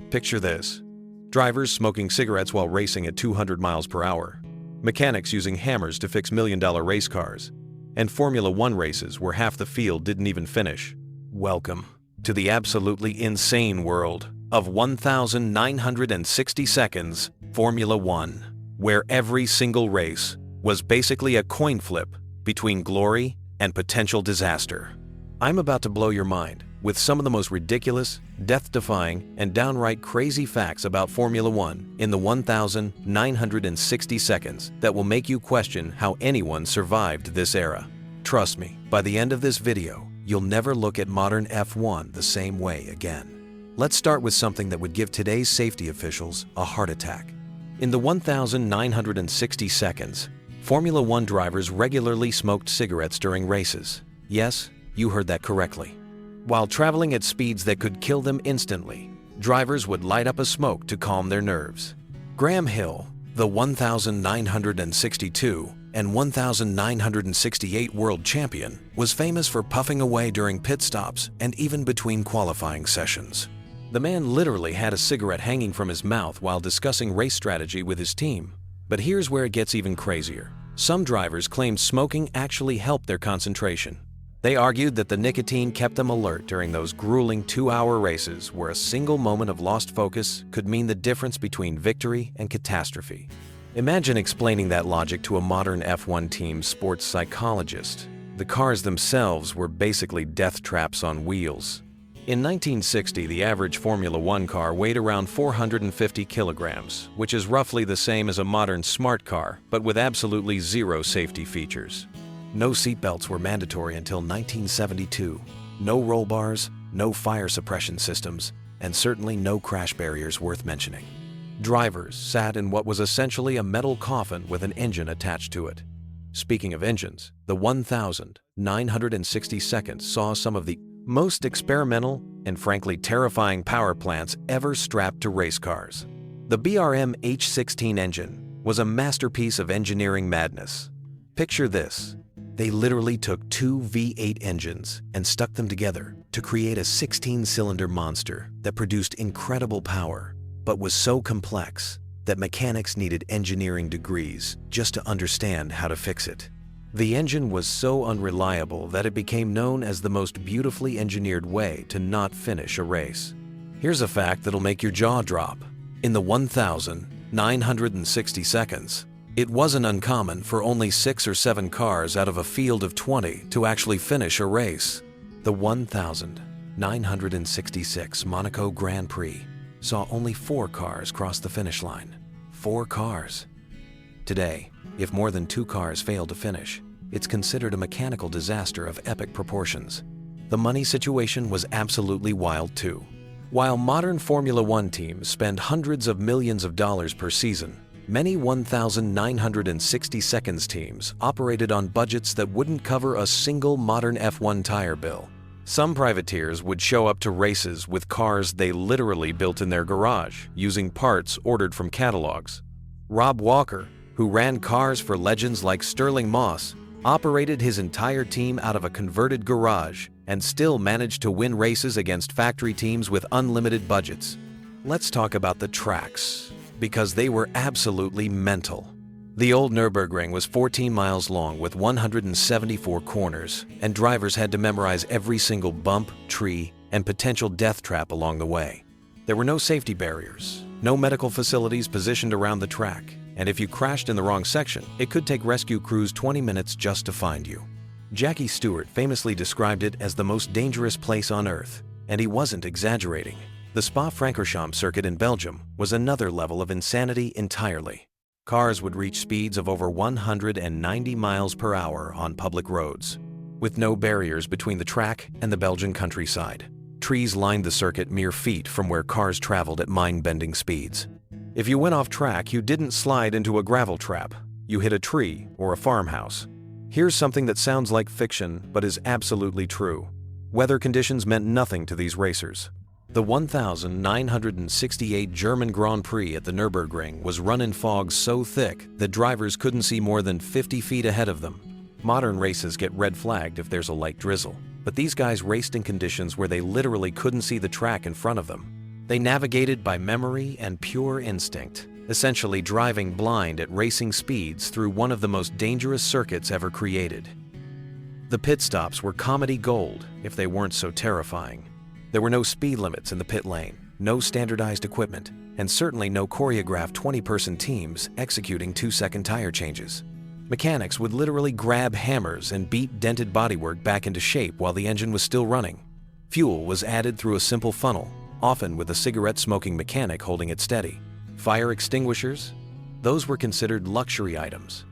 Picture this. Drivers smoking cigarettes while racing at 200 miles per hour. Mechanics using hammers to fix million-dollar race cars. And Formula One races where half the field didn't even finish. Welcome to the absolutely insane world of 1,960 seconds Formula One, where every single race was basically a coin flip between glory and potential disaster. I'm about to blow your mind with some of the most ridiculous, death-defying, and downright crazy facts about Formula One in the 1,960 seconds that will make you question how anyone survived this era. Trust me, by the end of this video, you'll never look at modern F1 the same way again. Let's start with something that would give today's safety officials a heart attack. In the 1,960 seconds, Formula One drivers regularly smoked cigarettes during races. Yes, you heard that correctly. While traveling at speeds that could kill them instantly, drivers would light up a smoke to calm their nerves. Graham Hill, the 1,962 and 1,968 world champion, was famous for puffing away during pit stops and even between qualifying sessions. The man literally had a cigarette hanging from his mouth while discussing race strategy with his team. But here's where it gets even crazier. Some drivers claimed smoking actually helped their concentration. They argued that the nicotine kept them alert during those grueling 2-hour races where a single moment of lost focus could mean the difference between victory and catastrophe. Imagine explaining that logic to a modern F1 team's sports psychologist. The cars themselves were basically death traps on wheels. In 1960, the average Formula One car weighed around 450 kilograms, which is roughly the same as a modern smart car, but with absolutely zero safety features. No seatbelts were mandatory until 1972, no roll bars, no fire suppression systems, and certainly no crash barriers worth mentioning. Drivers sat in what was essentially a metal coffin with an engine attached to it. Speaking of engines, the 1,960 seconds saw some of the most experimental and frankly terrifying power plants ever strapped to race cars. The BRM H16 engine was a masterpiece of engineering madness. Picture this. They literally took two V8 engines and stuck them together to create a 16-cylinder monster that produced incredible power, but was so complex that mechanics needed engineering degrees just to understand how to fix it. The engine was so unreliable that it became known as the most beautifully engineered way to not finish a race. Here's a fact that'll make your jaw drop. In the 1,960 seconds, it wasn't uncommon for only 6 or 7 cars out of a field of 20 to actually finish a race. The 1,966 Monaco Grand Prix saw only 4 cars cross the finish line. 4 cars. Today, if more than 2 cars fail to finish, it's considered a mechanical disaster of epic proportions. The money situation was absolutely wild too. While modern Formula One teams spend hundreds of millions of dollars per season, many 1,960 seconds teams operated on budgets that wouldn't cover a single modern F1 tire bill. Some privateers would show up to races with cars they literally built in their garage, using parts ordered from catalogs. Rob Walker, who ran cars for legends like Sterling Moss, operated his entire team out of a converted garage and still managed to win races against factory teams with unlimited budgets. Let's talk about the tracks, because they were absolutely mental. The old Nürburgring was 14 miles long with 174 corners, and drivers had to memorize every single bump, tree, and potential death trap along the way. There were no safety barriers, no medical facilities positioned around the track, and if you crashed in the wrong section, it could take rescue crews 20 minutes just to find you. Jackie Stewart famously described it as the most dangerous place on Earth, and he wasn't exaggerating. The Spa-Francorchamps circuit in Belgium was another level of insanity entirely. Cars would reach speeds of over 190 miles per hour on public roads, with no barriers between the track and the Belgian countryside. Trees lined the circuit mere feet from where cars traveled at mind-bending speeds. If you went off track, you didn't slide into a gravel trap. You hit a tree or a farmhouse. Here's something that sounds like fiction, but is absolutely true. Weather conditions meant nothing to these racers. The 1,968 German Grand Prix at the Nürburgring was run in fog so thick that drivers couldn't see more than 50 feet ahead of them. Modern races get red flagged if there's a light drizzle, but these guys raced in conditions where they literally couldn't see the track in front of them. They navigated by memory and pure instinct, essentially driving blind at racing speeds through one of the most dangerous circuits ever created. The pit stops were comedy gold if they weren't so terrifying. There were no speed limits in the pit lane, no standardized equipment, and certainly no choreographed 20-person teams executing 2-second tire changes. Mechanics would literally grab hammers and beat dented bodywork back into shape while the engine was still running. Fuel was added through a simple funnel, often with a cigarette-smoking mechanic holding it steady. Fire extinguishers? Those were considered luxury items.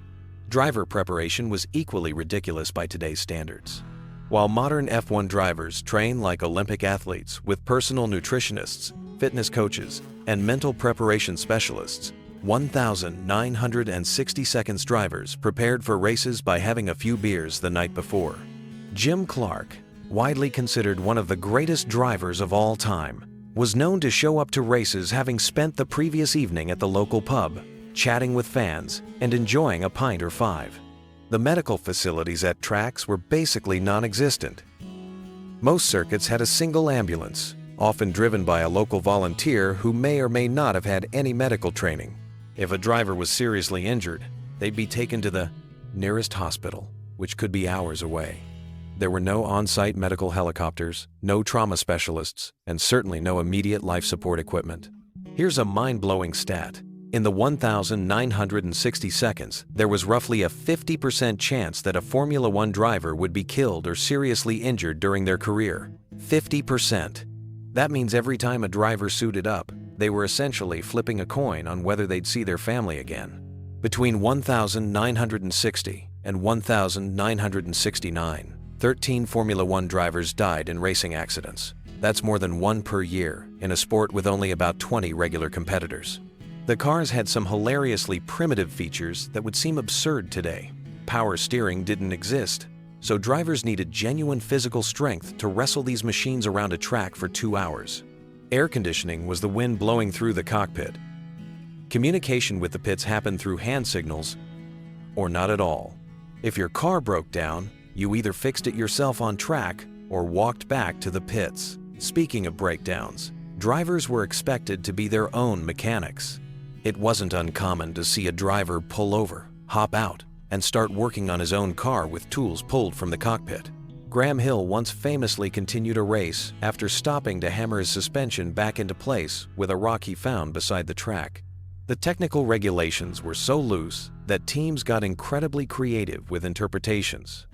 Driver preparation was equally ridiculous by today's standards. While modern F1 drivers train like Olympic athletes with personal nutritionists, fitness coaches, and mental preparation specialists, 1,960 seconds drivers prepared for races by having a few beers the night before. Jim Clark, widely considered one of the greatest drivers of all time, was known to show up to races having spent the previous evening at the local pub, chatting with fans, and enjoying a pint or 5. The medical facilities at tracks were basically non-existent. Most circuits had a single ambulance, often driven by a local volunteer who may or may not have had any medical training. If a driver was seriously injured, they'd be taken to the nearest hospital, which could be hours away. There were no on-site medical helicopters, no trauma specialists, and certainly no immediate life support equipment. Here's a mind-blowing stat. In the 1,960 seconds, there was roughly a 50% chance that a Formula One driver would be killed or seriously injured during their career. 50%. That means every time a driver suited up, they were essentially flipping a coin on whether they'd see their family again. Between 1,960 and 1,969, 13 Formula One drivers died in racing accidents. That's more than one per year in a sport with only about 20 regular competitors. The cars had some hilariously primitive features that would seem absurd today. Power steering didn't exist, so drivers needed genuine physical strength to wrestle these machines around a track for 2 hours. Air conditioning was the wind blowing through the cockpit. Communication with the pits happened through hand signals, or not at all. If your car broke down, you either fixed it yourself on track or walked back to the pits. Speaking of breakdowns, drivers were expected to be their own mechanics. It wasn't uncommon to see a driver pull over, hop out, and start working on his own car with tools pulled from the cockpit. Graham Hill once famously continued a race after stopping to hammer his suspension back into place with a rock he found beside the track. The technical regulations were so loose that teams got incredibly creative with interpretations.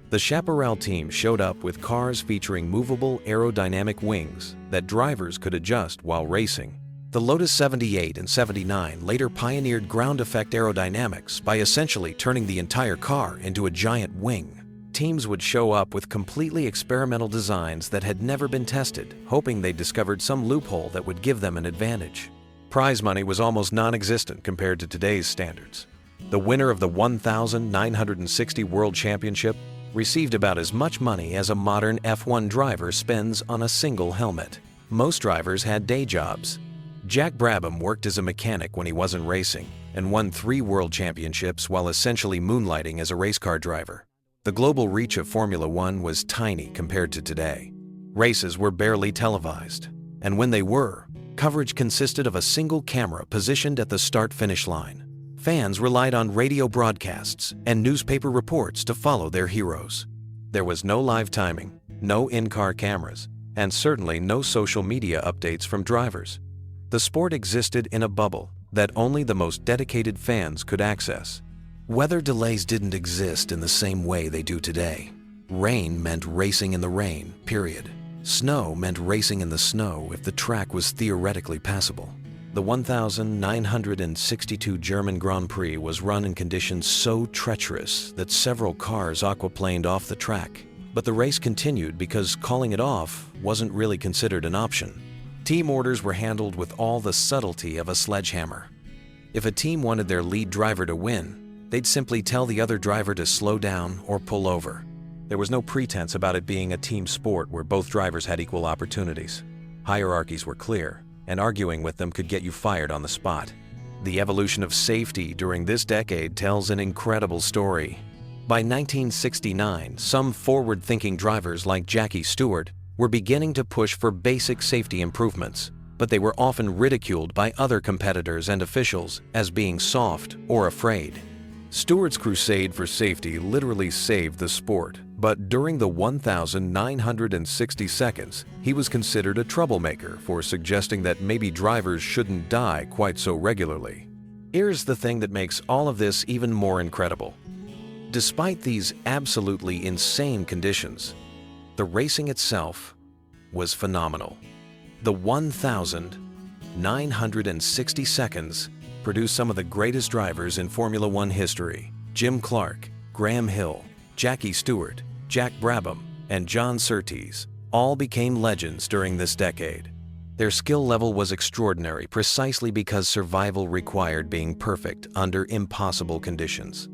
The Chaparral team showed up with cars featuring movable aerodynamic wings that drivers could adjust while racing. The Lotus 78 and 79 later pioneered ground effect aerodynamics by essentially turning the entire car into a giant wing. Teams would show up with completely experimental designs that had never been tested, hoping they discovered some loophole that would give them an advantage. Prize money was almost non-existent compared to today's standards. The winner of the 1,960 World Championship received about as much money as a modern F1 driver spends on a single helmet. Most drivers had day jobs. Jack Brabham worked as a mechanic when he wasn't racing and won 3 world championships while essentially moonlighting as a race car driver. The global reach of Formula One was tiny compared to today. Races were barely televised, and when they were, coverage consisted of a single camera positioned at the start-finish line. Fans relied on radio broadcasts and newspaper reports to follow their heroes. There was no live timing, no in-car cameras, and certainly no social media updates from drivers. The sport existed in a bubble that only the most dedicated fans could access. Weather delays didn't exist in the same way they do today. Rain meant racing in the rain, period. Snow meant racing in the snow if the track was theoretically passable. The 1,962 German Grand Prix was run in conditions so treacherous that several cars aquaplaned off the track, but the race continued because calling it off wasn't really considered an option. Team orders were handled with all the subtlety of a sledgehammer. If a team wanted their lead driver to win, they'd simply tell the other driver to slow down or pull over. There was no pretense about it being a team sport where both drivers had equal opportunities. Hierarchies were clear, and arguing with them could get you fired on the spot. The evolution of safety during this decade tells an incredible story. By 1969, some forward-thinking drivers like Jackie Stewart were beginning to push for basic safety improvements. but they were often ridiculed by other competitors and officials as being soft or afraid. Stewart's crusade for safety literally saved the sport, but during the 1,960 seconds, he was considered a troublemaker for suggesting that maybe drivers shouldn't die quite so regularly. Here's the thing that makes all of this even more incredible. Despite these absolutely insane conditions, the racing itself was phenomenal. The 1,960 seconds produced some of the greatest drivers in Formula One history: Jim Clark, Graham Hill, Jackie Stewart, Jack Brabham, and John Surtees all became legends during this decade. Their skill level was extraordinary precisely because survival required being perfect under impossible conditions.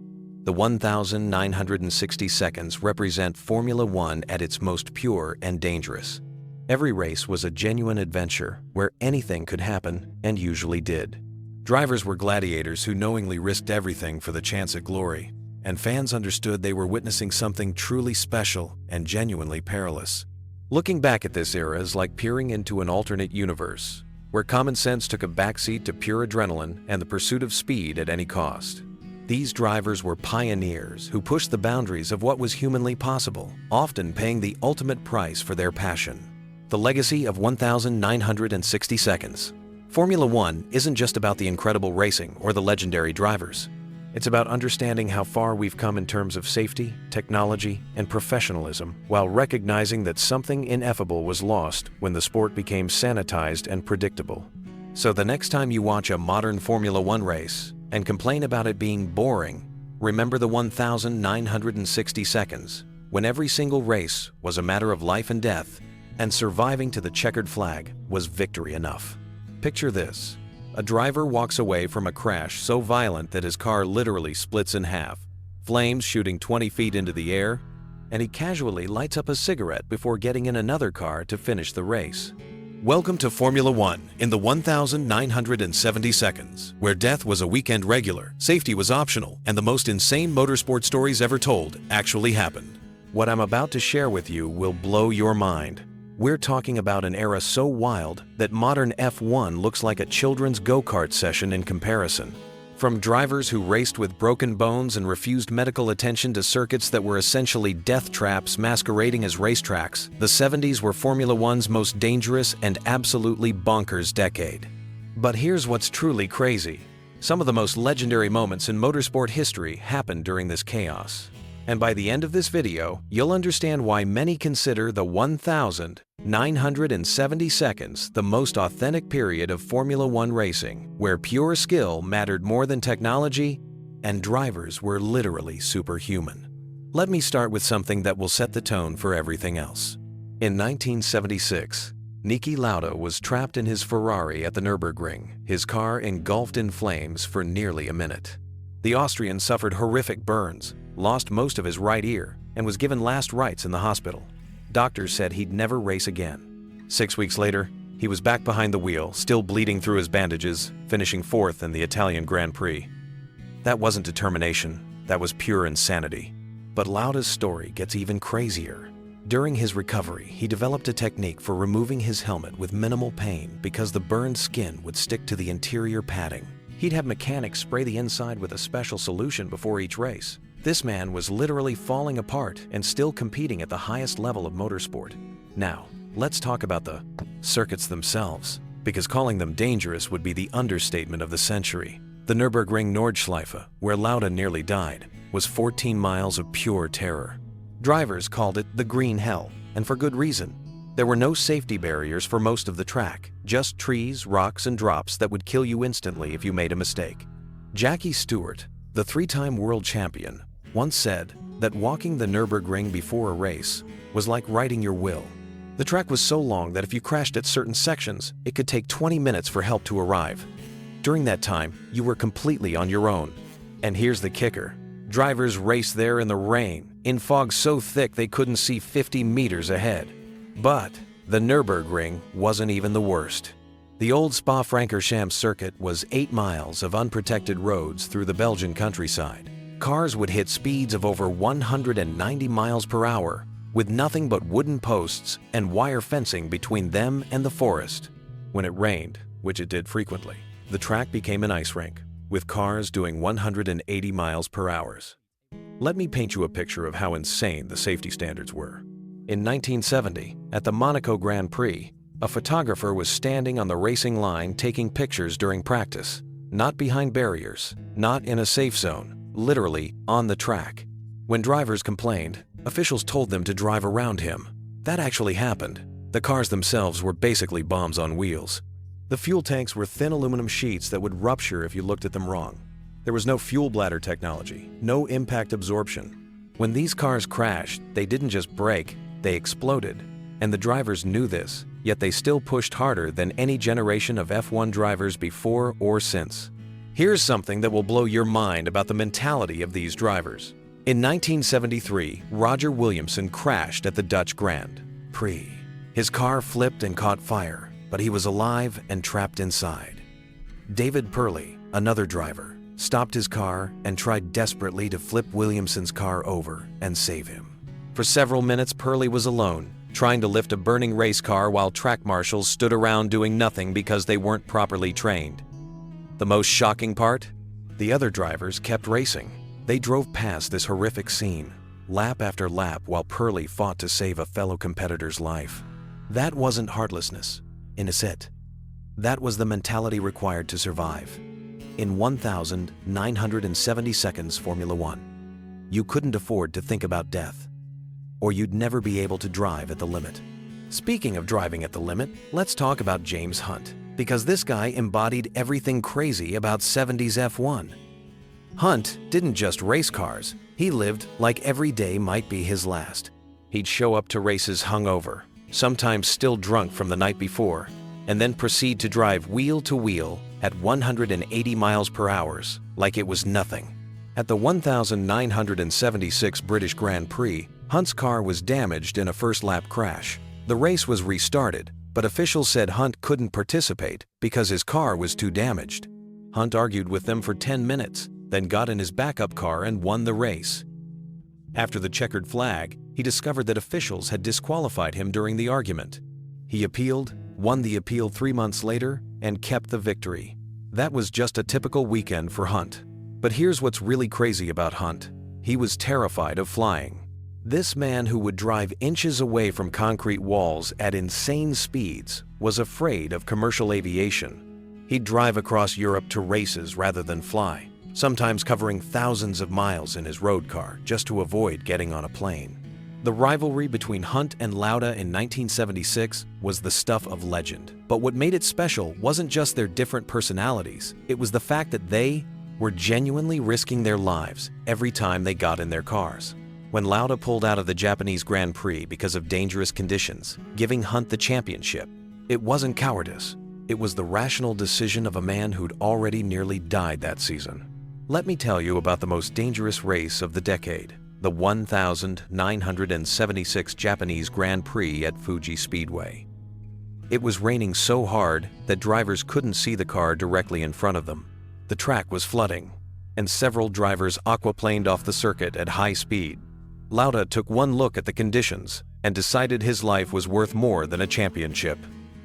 The 1,960 seconds represent Formula One at its most pure and dangerous. Every race was a genuine adventure where anything could happen, and usually did. Drivers were gladiators who knowingly risked everything for the chance at glory, and fans understood they were witnessing something truly special and genuinely perilous. Looking back at this era is like peering into an alternate universe, where common sense took a backseat to pure adrenaline and the pursuit of speed at any cost. These drivers were pioneers who pushed the boundaries of what was humanly possible, often paying the ultimate price for their passion. The legacy of 1,960 seconds. Formula One isn't just about the incredible racing or the legendary drivers. It's about understanding how far we've come in terms of safety, technology, and professionalism, while recognizing that something ineffable was lost when the sport became sanitized and predictable. So the next time you watch a modern Formula One race and complain about it being boring, remember the 1,960 seconds, when every single race was a matter of life and death, and surviving to the checkered flag was victory enough. Picture this. A driver walks away from a crash so violent that his car literally splits in half, flames shooting 20 feet into the air, and he casually lights up a cigarette before getting in another car to finish the race. Welcome to Formula One in the 1,970 seconds, where death was a weekend regular, safety was optional, and the most insane motorsport stories ever told actually happened. What I'm about to share with you will blow your mind. We're talking about an era so wild that modern F1 looks like a children's go-kart session in comparison. From drivers who raced with broken bones and refused medical attention to circuits that were essentially death traps masquerading as racetracks, the 70s were Formula One's most dangerous and absolutely bonkers decade. But here's what's truly crazy. Some of the most legendary moments in motorsport history happened during this chaos. And by the end of this video, you'll understand why many consider the 1,970 seconds the most authentic period of Formula One racing, where pure skill mattered more than technology and drivers were literally superhuman. Let me start with something that will set the tone for everything else. In 1976, Niki Lauda was trapped in his Ferrari at the Nürburgring, his car engulfed in flames for nearly a minute. The Austrian suffered horrific burns, lost most of his right ear, and was given last rites in the hospital. Doctors said he'd never race again. 6 weeks later, he was back behind the wheel, still bleeding through his bandages, finishing fourth in the Italian Grand Prix. That wasn't determination, that was pure insanity. But Lauda's story gets even crazier. During his recovery, he developed a technique for removing his helmet with minimal pain because the burned skin would stick to the interior padding. He'd have mechanics spray the inside with a special solution before each race. This man was literally falling apart and still competing at the highest level of motorsport. Now, let's talk about the circuits themselves, because calling them dangerous would be the understatement of the century. The Nürburgring Nordschleife, where Lauda nearly died, was 14 miles of pure terror. Drivers called it the Green Hell, and for good reason. There were no safety barriers for most of the track, just trees, rocks, and drops that would kill you instantly if you made a mistake. Jackie Stewart, the three-time world champion, once said that walking the Nürburgring before a race was like writing your will. The track was so long that if you crashed at certain sections, it could take 20 minutes for help to arrive. During that time, you were completely on your own. And here's the kicker. Drivers raced there in the rain, in fog so thick they couldn't see 50 meters ahead. But the Nürburgring wasn't even the worst. The old Spa-Francorchamps circuit was 8 miles of unprotected roads through the Belgian countryside. Cars would hit speeds of over 190 miles per hour, with nothing but wooden posts and wire fencing between them and the forest. When it rained, which it did frequently, the track became an ice rink, with cars doing 180 miles per hour. Let me paint you a picture of how insane the safety standards were. In 1970, at the Monaco Grand Prix, a photographer was standing on the racing line taking pictures during practice, not behind barriers, not in a safe zone, literally on the track. When drivers complained, officials told them to drive around him. That actually happened. The cars themselves were basically bombs on wheels. The fuel tanks were thin aluminum sheets that would rupture if you looked at them wrong. There was no fuel bladder technology, no impact absorption. When these cars crashed, they didn't just break, they exploded. And the drivers knew this, yet they still pushed harder than any generation of F1 drivers before or since. Here's something that will blow your mind about the mentality of these drivers. In 1973, Roger Williamson crashed at the Dutch Grand Prix. His car flipped and caught fire, but he was alive and trapped inside. David Purley, another driver, stopped his car and tried desperately to flip Williamson's car over and save him. For several minutes, Purley was alone, trying to lift a burning race car while track marshals stood around doing nothing because they weren't properly trained. The most shocking part? The other drivers kept racing. They drove past this horrific scene, lap after lap, while Purley fought to save a fellow competitor's life. That wasn't heartlessness, innocent. That was the mentality required to survive. In 1,970 seconds Formula One, you couldn't afford to think about death, or you'd never be able to drive at the limit. Speaking of driving at the limit, let's talk about James Hunt, because this guy embodied everything crazy about 70s F1. Hunt didn't just race cars, he lived like every day might be his last. He'd show up to races hungover, sometimes still drunk from the night before, and then proceed to drive wheel to wheel at 180 miles per hour like it was nothing. At the 1976 British Grand Prix, Hunt's car was damaged in a first-lap crash. The race was restarted, but officials said Hunt couldn't participate because his car was too damaged. Hunt argued with them for 10 minutes, then got in his backup car and won the race. After the checkered flag, he discovered that officials had disqualified him during the argument. He appealed, won the appeal 3 months later, and kept the victory. That was just a typical weekend for Hunt. But here's what's really crazy about Hunt. He was terrified of flying. This man who would drive inches away from concrete walls at insane speeds was afraid of commercial aviation. He'd drive across Europe to races rather than fly, sometimes covering thousands of miles in his road car just to avoid getting on a plane. The rivalry between Hunt and Lauda in 1976 was the stuff of legend. But what made it special wasn't just their different personalities, it was the fact that they were genuinely risking their lives every time they got in their cars. When Lauda pulled out of the Japanese Grand Prix because of dangerous conditions, giving Hunt the championship, it wasn't cowardice. It was the rational decision of a man who'd already nearly died that season. Let me tell you about the most dangerous race of the decade, the 1976 Japanese Grand Prix at Fuji Speedway. It was raining so hard that drivers couldn't see the car directly in front of them. The track was flooding, and several drivers aquaplaned off the circuit at high speed. Lauda took one look at the conditions and decided his life was worth more than a championship.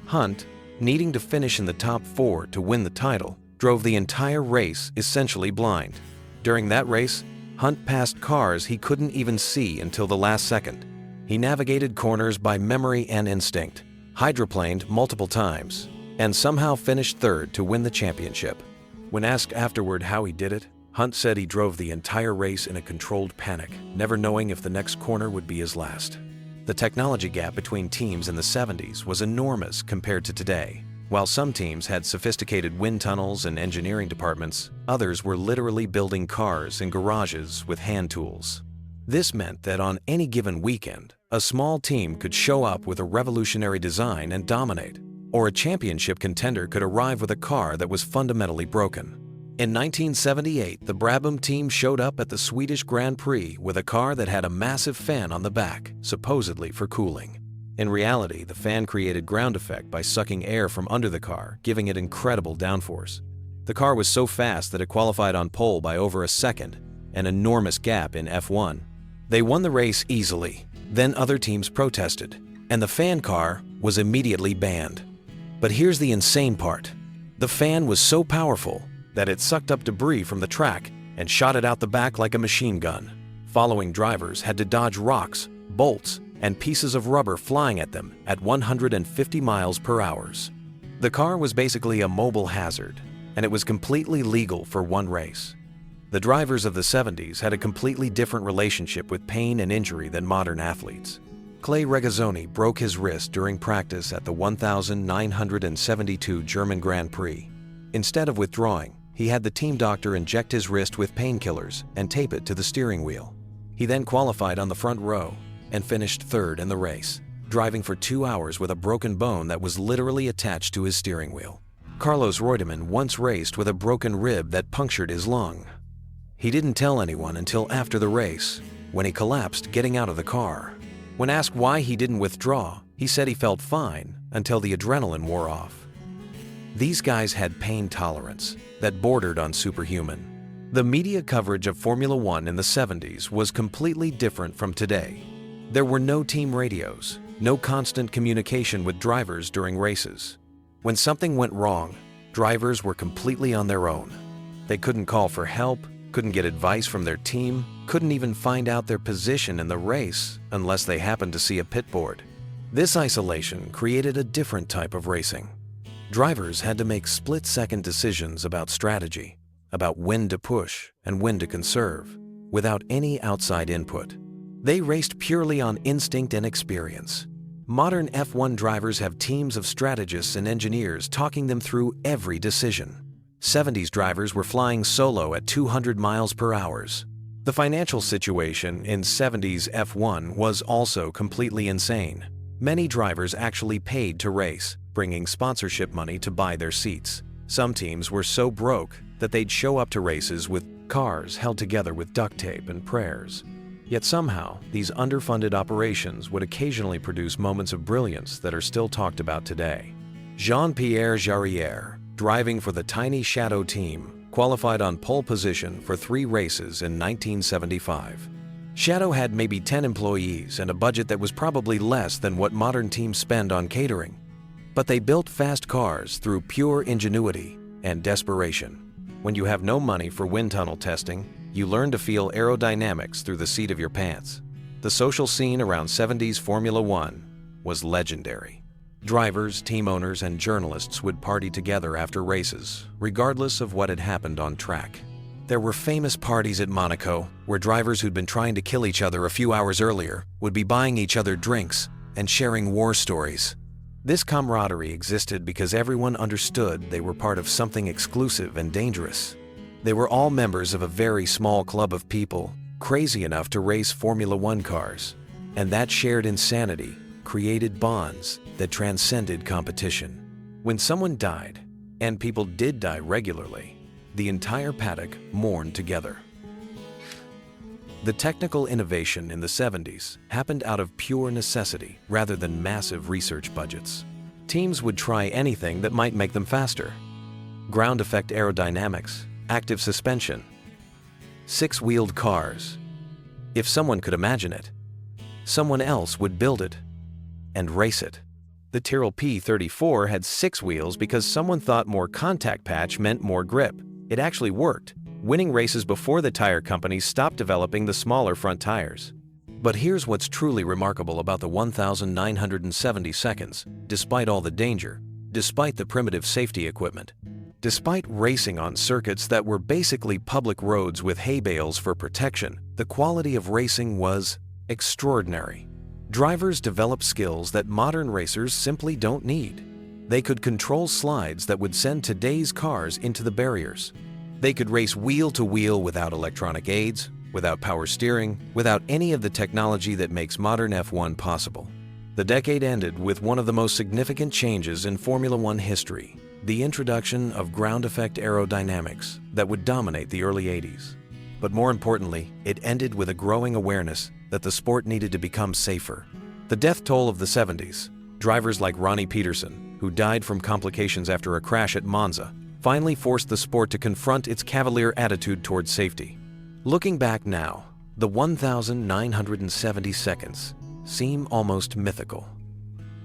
Hunt, needing to finish in the top 4 to win the title, drove the entire race essentially blind. During that race, Hunt passed cars he couldn't even see until the last second. He navigated corners by memory and instinct, hydroplaned multiple times, and somehow finished third to win the championship. When asked afterward how he did it, Hunt said he drove the entire race in a controlled panic, never knowing if the next corner would be his last. The technology gap between teams in the 70s was enormous compared to today. While some teams had sophisticated wind tunnels and engineering departments, others were literally building cars in garages with hand tools. This meant that on any given weekend, a small team could show up with a revolutionary design and dominate, or a championship contender could arrive with a car that was fundamentally broken. In 1978, the Brabham team showed up at the Swedish Grand Prix with a car that had a massive fan on the back, supposedly for cooling. In reality, the fan created ground effect by sucking air from under the car, giving it incredible downforce. The car was so fast that it qualified on pole by over a second, an enormous gap in F1. They won the race easily. Then other teams protested, and the fan car was immediately banned. But here's the insane part. The fan was so powerful that it sucked up debris from the track and shot it out the back like a machine gun. Following drivers had to dodge rocks, bolts, and pieces of rubber flying at them at 150 miles per hour. The car was basically a mobile hazard, and it was completely legal for one race. The drivers of the 70s had a completely different relationship with pain and injury than modern athletes. Clay Regazzoni broke his wrist during practice at the 1972 German Grand Prix. Instead of withdrawing, he had the team doctor inject his wrist with painkillers and tape it to the steering wheel. He then qualified on the front row and finished third in the race, driving for 2 hours with a broken bone that was literally attached to his steering wheel. Carlos Reutemann once raced with a broken rib that punctured his lung. He didn't tell anyone until after the race, when he collapsed getting out of the car. When asked why he didn't withdraw, he said he felt fine until the adrenaline wore off. These guys had pain tolerance that bordered on superhuman. The media coverage of Formula One in the 70s was completely different from today. There were no team radios, no constant communication with drivers during races. When something went wrong, drivers were completely on their own. They couldn't call for help, couldn't get advice from their team, couldn't even find out their position in the race unless they happened to see a pit board. This isolation created a different type of racing. Drivers had to make split-second decisions about strategy, about when to push and when to conserve, without any outside input. They raced purely on instinct and experience. Modern F1 drivers have teams of strategists and engineers talking them through every decision. 70s drivers were flying solo at 200 miles per hour. The financial situation in 70s F1 was also completely insane. Many drivers actually paid to race, bringing sponsorship money to buy their seats. Some teams were so broke that they'd show up to races with cars held together with duct tape and prayers. Yet somehow, these underfunded operations would occasionally produce moments of brilliance that are still talked about today. Jean-Pierre Jarier, driving for the tiny Shadow team, qualified on pole position for 3 races in 1975. Shadow had maybe 10 employees and a budget that was probably less than what modern teams spend on catering. But they built fast cars through pure ingenuity and desperation. When you have no money for wind tunnel testing, you learn to feel aerodynamics through the seat of your pants. The social scene around 70s Formula One was legendary. Drivers, team owners, and journalists would party together after races, regardless of what had happened on track. There were famous parties at Monaco, where drivers who'd been trying to kill each other a few hours earlier would be buying each other drinks and sharing war stories. This camaraderie existed because everyone understood they were part of something exclusive and dangerous. They were all members of a very small club of people, crazy enough to race Formula One cars. And that shared insanity created bonds that transcended competition. When someone died, and people did die regularly, the entire paddock mourned together. The technical innovation in the 70s happened out of pure necessity rather than massive research budgets. Teams would try anything that might make them faster. Ground effect aerodynamics, active suspension, 6-wheeled cars. If someone could imagine it, someone else would build it and race it. The Tyrrell P34 had 6 wheels because someone thought more contact patch meant more grip. It actually worked, winning races before the tire companies stopped developing the smaller front tires. But here's what's truly remarkable about the 1,970 seconds, despite all the danger, despite the primitive safety equipment. Despite racing on circuits that were basically public roads with hay bales for protection, the quality of racing was extraordinary. Drivers developed skills that modern racers simply don't need. They could control slides that would send today's cars into the barriers. They could race wheel to wheel without electronic aids, without power steering, without any of the technology that makes modern F1 possible. The decade ended with one of the most significant changes in Formula One history, the introduction of ground effect aerodynamics that would dominate the early 80s. But more importantly, it ended with a growing awareness that the sport needed to become safer. The death toll of the 70s, drivers like Ronnie Peterson, who died from complications after a crash at Monza, finally forced the sport to confront its cavalier attitude towards safety. Looking back now, the 1,970 seconds seem almost mythical.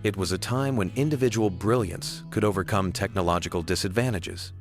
It was a time when individual brilliance could overcome technological disadvantages.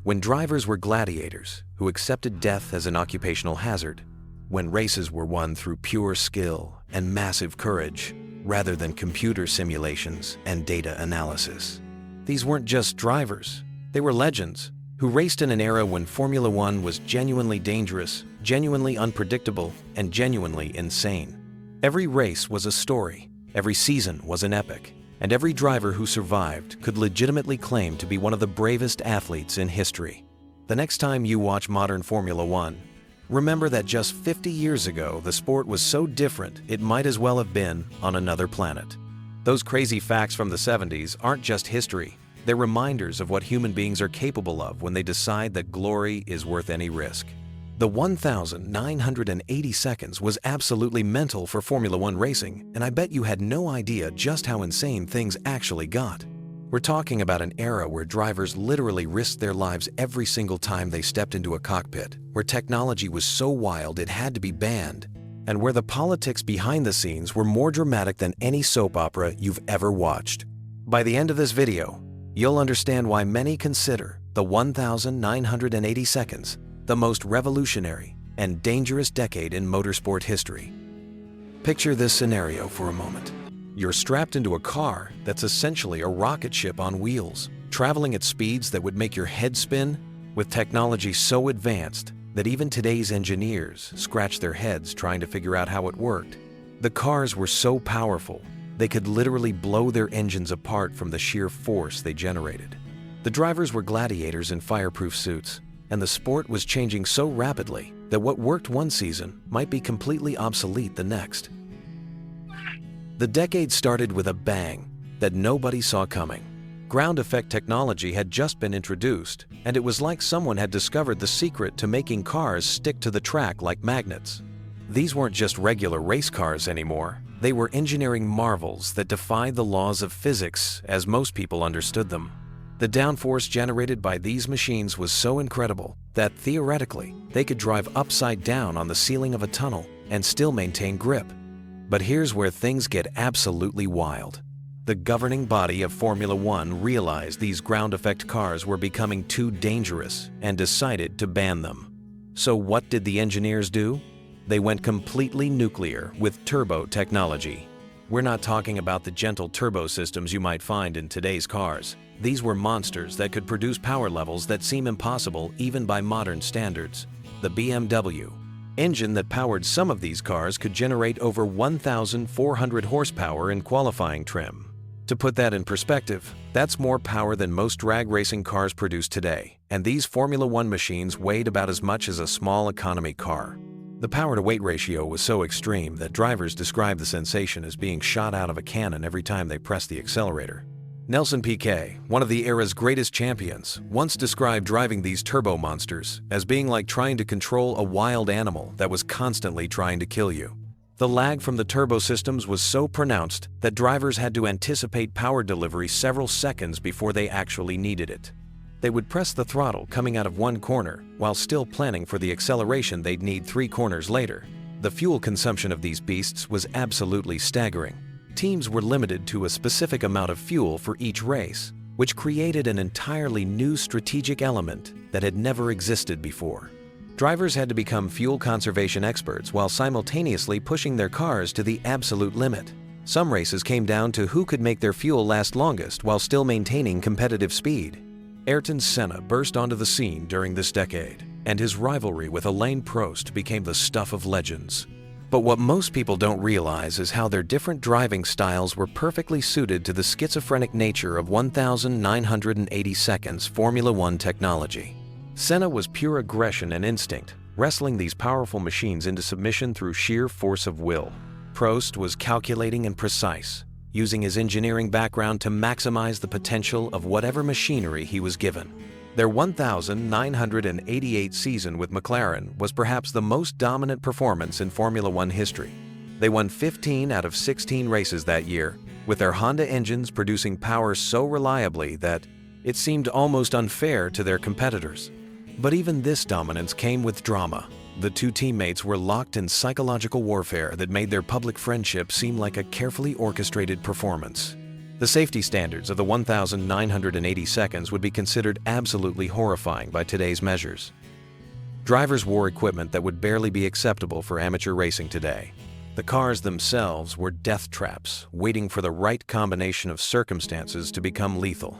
When drivers were gladiators who accepted death as an occupational hazard. When races were won through pure skill and massive courage, rather than computer simulations and data analysis. These weren't just drivers, they were legends who raced in an era when Formula One was genuinely dangerous, genuinely unpredictable, and genuinely insane. Every race was a story, every season was an epic, and every driver who survived could legitimately claim to be one of the bravest athletes in history. The next time you watch modern Formula One, remember that just 50 years ago, the sport was so different it might as well have been on another planet. Those crazy facts from the 70s aren't just history, they're reminders of what human beings are capable of when they decide that glory is worth any risk. The 1,980 seconds was absolutely mental for Formula One racing, and I bet you had no idea just how insane things actually got. We're talking about an era where drivers literally risked their lives every single time they stepped into a cockpit, where technology was so wild it had to be banned, and where the politics behind the scenes were more dramatic than any soap opera you've ever watched. By the end of this video, you'll understand why many consider the 1,980 seconds the most revolutionary and dangerous decade in motorsport history. Picture this scenario for a moment. You're strapped into a car that's essentially a rocket ship on wheels, traveling at speeds that would make your head spin, with technology so advanced that even today's engineers scratch their heads trying to figure out how it worked. The cars were so powerful, they could literally blow their engines apart from the sheer force they generated. The drivers were gladiators in fireproof suits, and the sport was changing so rapidly that what worked one season might be completely obsolete the next. The decade started with a bang that nobody saw coming. Ground effect technology had just been introduced, and it was like someone had discovered the secret to making cars stick to the track like magnets. These weren't just regular race cars anymore. They were engineering marvels that defied the laws of physics as most people understood them. The downforce generated by these machines was so incredible that, theoretically, they could drive upside down on the ceiling of a tunnel and still maintain grip. But here's where things get absolutely wild. The governing body of Formula One realized these ground effect cars were becoming too dangerous and decided to ban them. So what did the engineers do? They went completely nuclear with turbo technology. We're not talking about the gentle turbo systems you might find in today's cars. These were monsters that could produce power levels that seem impossible even by modern standards. The BMW engine that powered some of these cars could generate over 1,400 horsepower in qualifying trim. To put that in perspective, that's more power than most drag racing cars produce today, and these Formula One machines weighed about as much as a small economy car. The power-to-weight ratio was so extreme that drivers described the sensation as being shot out of a cannon every time they pressed the accelerator. Nelson Piquet, one of the era's greatest champions, once described driving these turbo monsters as being like trying to control a wild animal that was constantly trying to kill you. The lag from the turbo systems was so pronounced that drivers had to anticipate power delivery several seconds before they actually needed it. They would press the throttle coming out of one corner while still planning for the acceleration they'd need 3 corners later. The fuel consumption of these beasts was absolutely staggering. Teams were limited to a specific amount of fuel for each race, which created an entirely new strategic element that had never existed before. Drivers had to become fuel conservation experts while simultaneously pushing their cars to the absolute limit. Some races came down to who could make their fuel last longest while still maintaining competitive speed. Ayrton Senna burst onto the scene during this decade, and his rivalry with Alain Prost became the stuff of legends. But what most people don't realize is how their different driving styles were perfectly suited to the schizophrenic nature of 1,980 seconds Formula One technology. Senna was pure aggression and instinct, wrestling these powerful machines into submission through sheer force of will. Prost was calculating and precise, using his engineering background to maximize the potential of whatever machinery he was given. Their 1,988 season with McLaren was perhaps the most dominant performance in Formula One history. They won 15 out of 16 races that year, with their Honda engines producing power so reliably that it seemed almost unfair to their competitors. But even this dominance came with drama. The two teammates were locked in psychological warfare that made their public friendship seem like a carefully orchestrated performance. The safety standards of the 1,980 seconds would be considered absolutely horrifying by today's measures. Drivers wore equipment that would barely be acceptable for amateur racing today. The cars themselves were death traps, waiting for the right combination of circumstances to become lethal.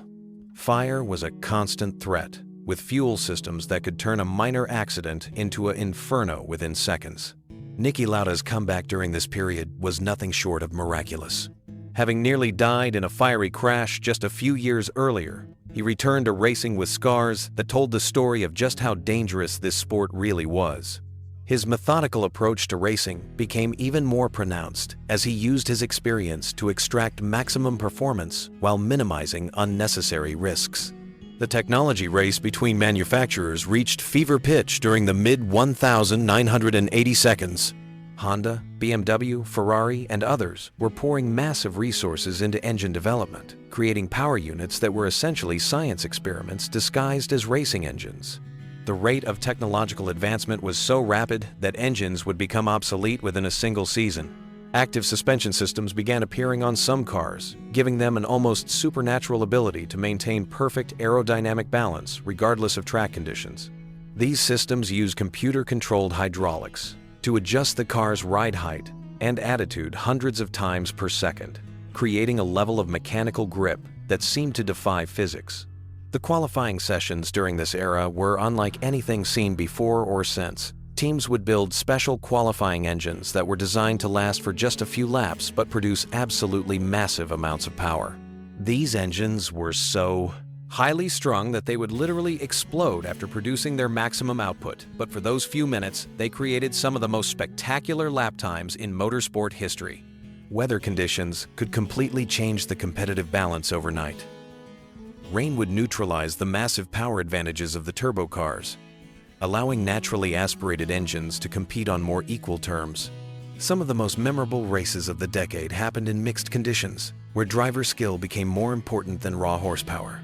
Fire was a constant threat, with fuel systems that could turn a minor accident into an inferno within seconds. Niki Lauda's comeback during this period was nothing short of miraculous. Having nearly died in a fiery crash just a few years earlier, he returned to racing with scars that told the story of just how dangerous this sport really was. His methodical approach to racing became even more pronounced as he used his experience to extract maximum performance while minimizing unnecessary risks. The technology race between manufacturers reached fever pitch during the mid-1,980 seconds. Honda, BMW, Ferrari, and others were pouring massive resources into engine development, creating power units that were essentially science experiments disguised as racing engines. The rate of technological advancement was so rapid that engines would become obsolete within a single season. Active suspension systems began appearing on some cars, giving them an almost supernatural ability to maintain perfect aerodynamic balance regardless of track conditions. These systems use computer-controlled hydraulics to adjust the car's ride height and attitude hundreds of times per second, creating a level of mechanical grip that seemed to defy physics. The qualifying sessions during this era were unlike anything seen before or since. Teams would build special qualifying engines that were designed to last for just a few laps but produce absolutely massive amounts of power. These engines were so highly strung that they would literally explode after producing their maximum output, but for those few minutes, they created some of the most spectacular lap times in motorsport history. Weather conditions could completely change the competitive balance overnight. Rain would neutralize the massive power advantages of the turbo cars, allowing naturally aspirated engines to compete on more equal terms. Some of the most memorable races of the decade happened in mixed conditions, where driver skill became more important than raw horsepower.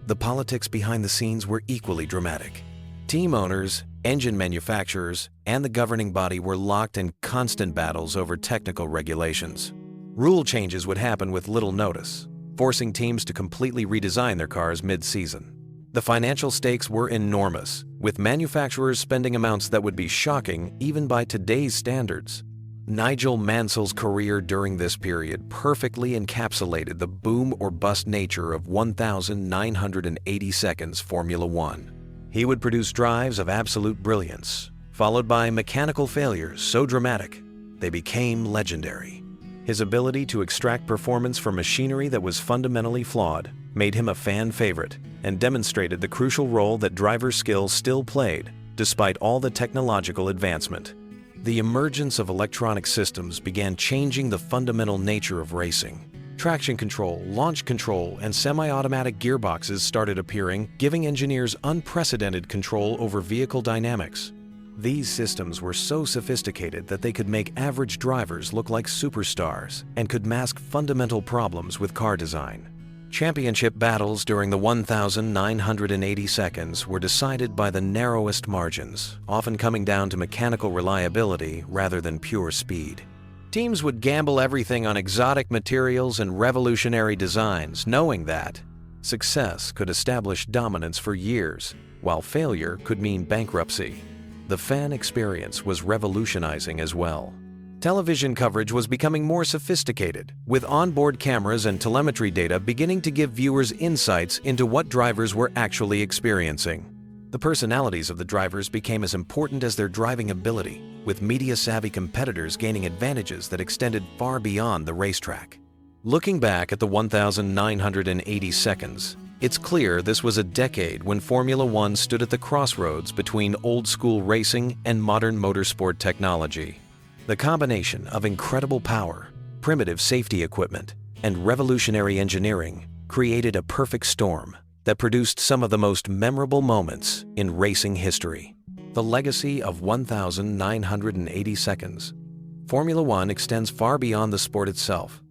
The politics behind the scenes were equally dramatic. Team owners, engine manufacturers, and the governing body were locked in constant battles over technical regulations. Rule changes would happen with little notice, forcing teams to completely redesign their cars mid-season. The financial stakes were enormous, with manufacturers spending amounts that would be shocking even by today's standards. Nigel Mansell's career during this period perfectly encapsulated the boom or bust nature of 1,980 seconds Formula One. He would produce drives of absolute brilliance, followed by mechanical failures so dramatic they became legendary. His ability to extract performance from machinery that was fundamentally flawed made him a fan favorite and demonstrated the crucial role that driver skill still played despite all the technological advancement. The emergence of electronic systems began changing the fundamental nature of racing. Traction control, launch control, and semi-automatic gearboxes started appearing, giving engineers unprecedented control over vehicle dynamics. These systems were so sophisticated that they could make average drivers look like superstars and could mask fundamental problems with car design. Championship battles during the 1,980 seconds were decided by the narrowest margins, often coming down to mechanical reliability rather than pure speed. Teams would gamble everything on exotic materials and revolutionary designs, knowing that success could establish dominance for years, while failure could mean bankruptcy. The fan experience was revolutionizing as well. Television coverage was becoming more sophisticated, with onboard cameras and telemetry data beginning to give viewers insights into what drivers were actually experiencing. The personalities of the drivers became as important as their driving ability, with media-savvy competitors gaining advantages that extended far beyond the racetrack. Looking back at the 1,980 seconds, it's clear this was a decade when Formula One stood at the crossroads between old-school racing and modern motorsport technology. The combination of incredible power, primitive safety equipment, and revolutionary engineering created a perfect storm that produced some of the most memorable moments in racing history. The legacy of 1,980 seconds. Formula One extends far beyond the sport itself.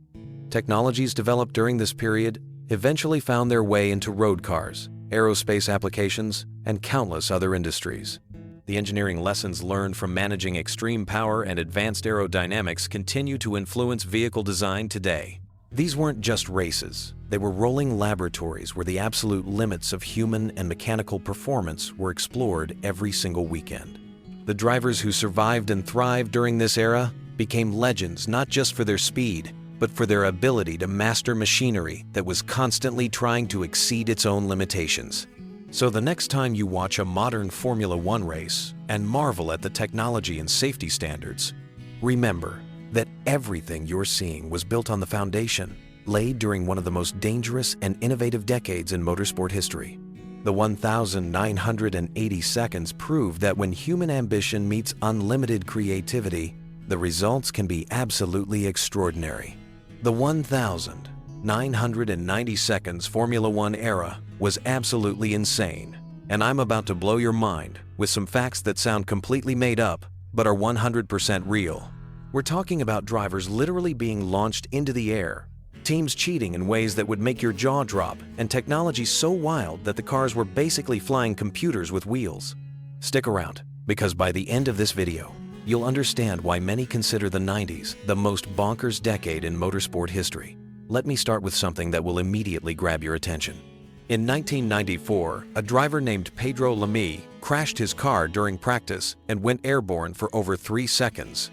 Technologies developed during this period eventually found their way into road cars, aerospace applications, and countless other industries. The engineering lessons learned from managing extreme power and advanced aerodynamics continue to influence vehicle design today. These weren't just races, they were rolling laboratories where the absolute limits of human and mechanical performance were explored every single weekend. The drivers who survived and thrived during this era became legends not just for their speed, but for their ability to master machinery that was constantly trying to exceed its own limitations. So the next time you watch a modern Formula One race and marvel at the technology and safety standards, remember that everything you're seeing was built on the foundation laid during one of the most dangerous and innovative decades in motorsport history. The 1,980 seconds prove that when human ambition meets unlimited creativity, the results can be absolutely extraordinary. The 1,990 seconds Formula One era was absolutely insane, and I'm about to blow your mind with some facts that sound completely made up but are 100% real. We're talking about drivers literally being launched into the air, teams cheating in ways that would make your jaw drop, and technology so wild that the cars were basically flying computers with wheels. Stick around, because by the end of this video, you'll understand why many consider the 90s the most bonkers decade in motorsport history. Let me start with something that will immediately grab your attention. In 1994, a driver named Pedro Lamy crashed his car during practice and went airborne for over 3 seconds.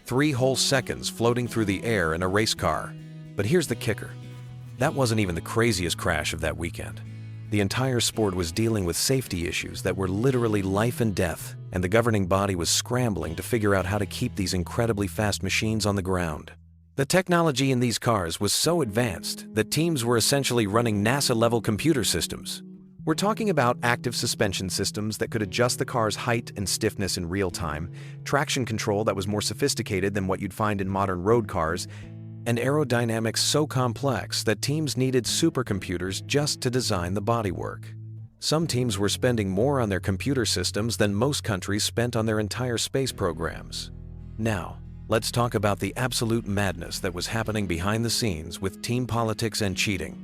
3 whole seconds floating through the air in a race car. But here's the kicker. That wasn't even the craziest crash of that weekend. The entire sport was dealing with safety issues that were literally life and death, and the governing body was scrambling to figure out how to keep these incredibly fast machines on the ground. The technology in these cars was so advanced that teams were essentially running NASA-level computer systems. We're talking about active suspension systems that could adjust the car's height and stiffness in real time, traction control that was more sophisticated than what you'd find in modern road cars, and aerodynamics so complex that teams needed supercomputers just to design the bodywork. Some teams were spending more on their computer systems than most countries spent on their entire space programs. Now, let's talk about the absolute madness that was happening behind the scenes with team politics and cheating.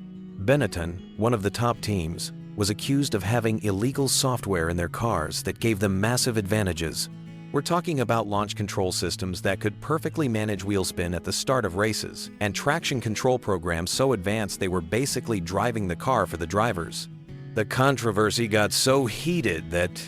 Benetton, one of the top teams, was accused of having illegal software in their cars that gave them massive advantages. We're talking about launch control systems that could perfectly manage wheel spin at the start of races, and traction control programs so advanced they were basically driving the car for the drivers. The controversy got so heated that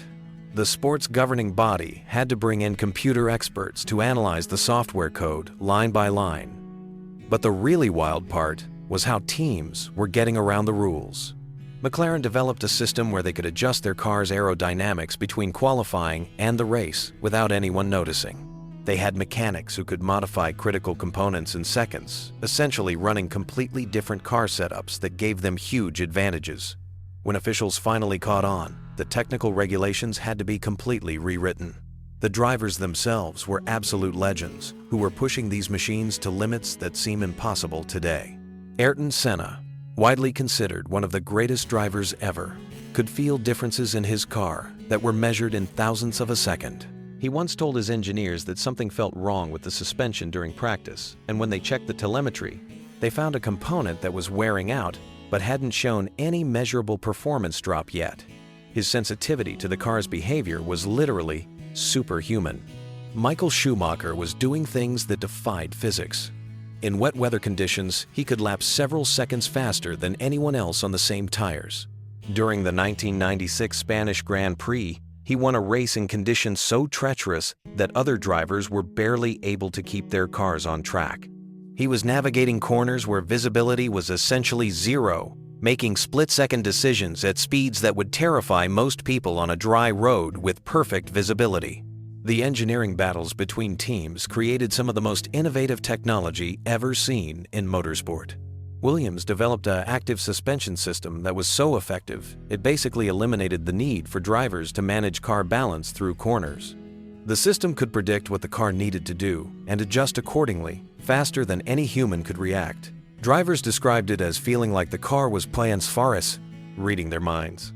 the sport's governing body had to bring in computer experts to analyze the software code line by line. But the really wild part was how teams were getting around the rules. McLaren developed a system where they could adjust their car's aerodynamics between qualifying and the race without anyone noticing. They had mechanics who could modify critical components in seconds, essentially running completely different car setups that gave them huge advantages. When officials finally caught on, the technical regulations had to be completely rewritten. The drivers themselves were absolute legends who were pushing these machines to limits that seem impossible today. Ayrton Senna, widely considered one of the greatest drivers ever, could feel differences in his car that were measured in thousandths of a second. He once told his engineers that something felt wrong with the suspension during practice, and when they checked the telemetry, they found a component that was wearing out but hadn't shown any measurable performance drop yet. His sensitivity to the car's behavior was literally superhuman. Michael Schumacher was doing things that defied physics. In wet weather conditions, he could lap several seconds faster than anyone else on the same tires. During the 1996 Spanish Grand Prix, he won a race in conditions so treacherous that other drivers were barely able to keep their cars on track. He was navigating corners where visibility was essentially zero, making split-second decisions at speeds that would terrify most people on a dry road with perfect visibility. The engineering battles between teams created some of the most innovative technology ever seen in motorsport. Williams developed an active suspension system that was so effective, it basically eliminated the need for drivers to manage car balance through corners. The system could predict what the car needed to do and adjust accordingly, faster than any human could react. Drivers described it as feeling like the car was playing Sfaris, reading their minds.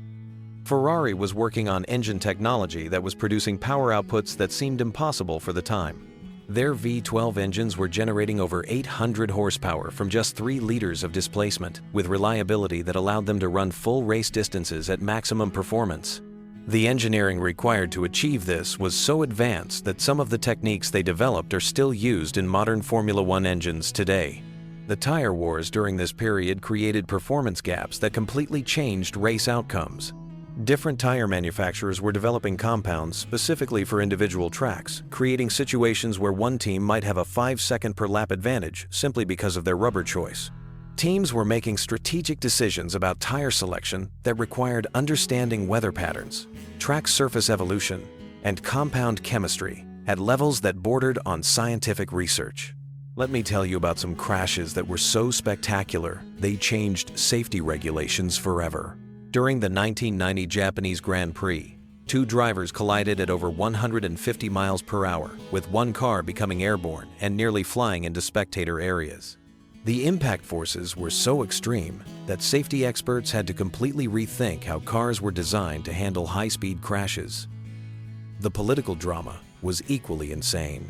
Ferrari was working on engine technology that was producing power outputs that seemed impossible for the time. Their V12 engines were generating over 800 horsepower from just 3 liters of displacement, with reliability that allowed them to run full race distances at maximum performance. The engineering required to achieve this was so advanced that some of the techniques they developed are still used in modern Formula One engines today. The tire wars during this period created performance gaps that completely changed race outcomes. Different tire manufacturers were developing compounds specifically for individual tracks, creating situations where one team might have a 5-second per lap advantage simply because of their rubber choice. Teams were making strategic decisions about tire selection that required understanding weather patterns, track surface evolution, and compound chemistry at levels that bordered on scientific research. Let me tell you about some crashes that were so spectacular they changed safety regulations forever. During the 1990 Japanese Grand Prix, two drivers collided at over 150 miles per hour, with one car becoming airborne and nearly flying into spectator areas. The impact forces were so extreme that safety experts had to completely rethink how cars were designed to handle high-speed crashes. The political drama was equally insane.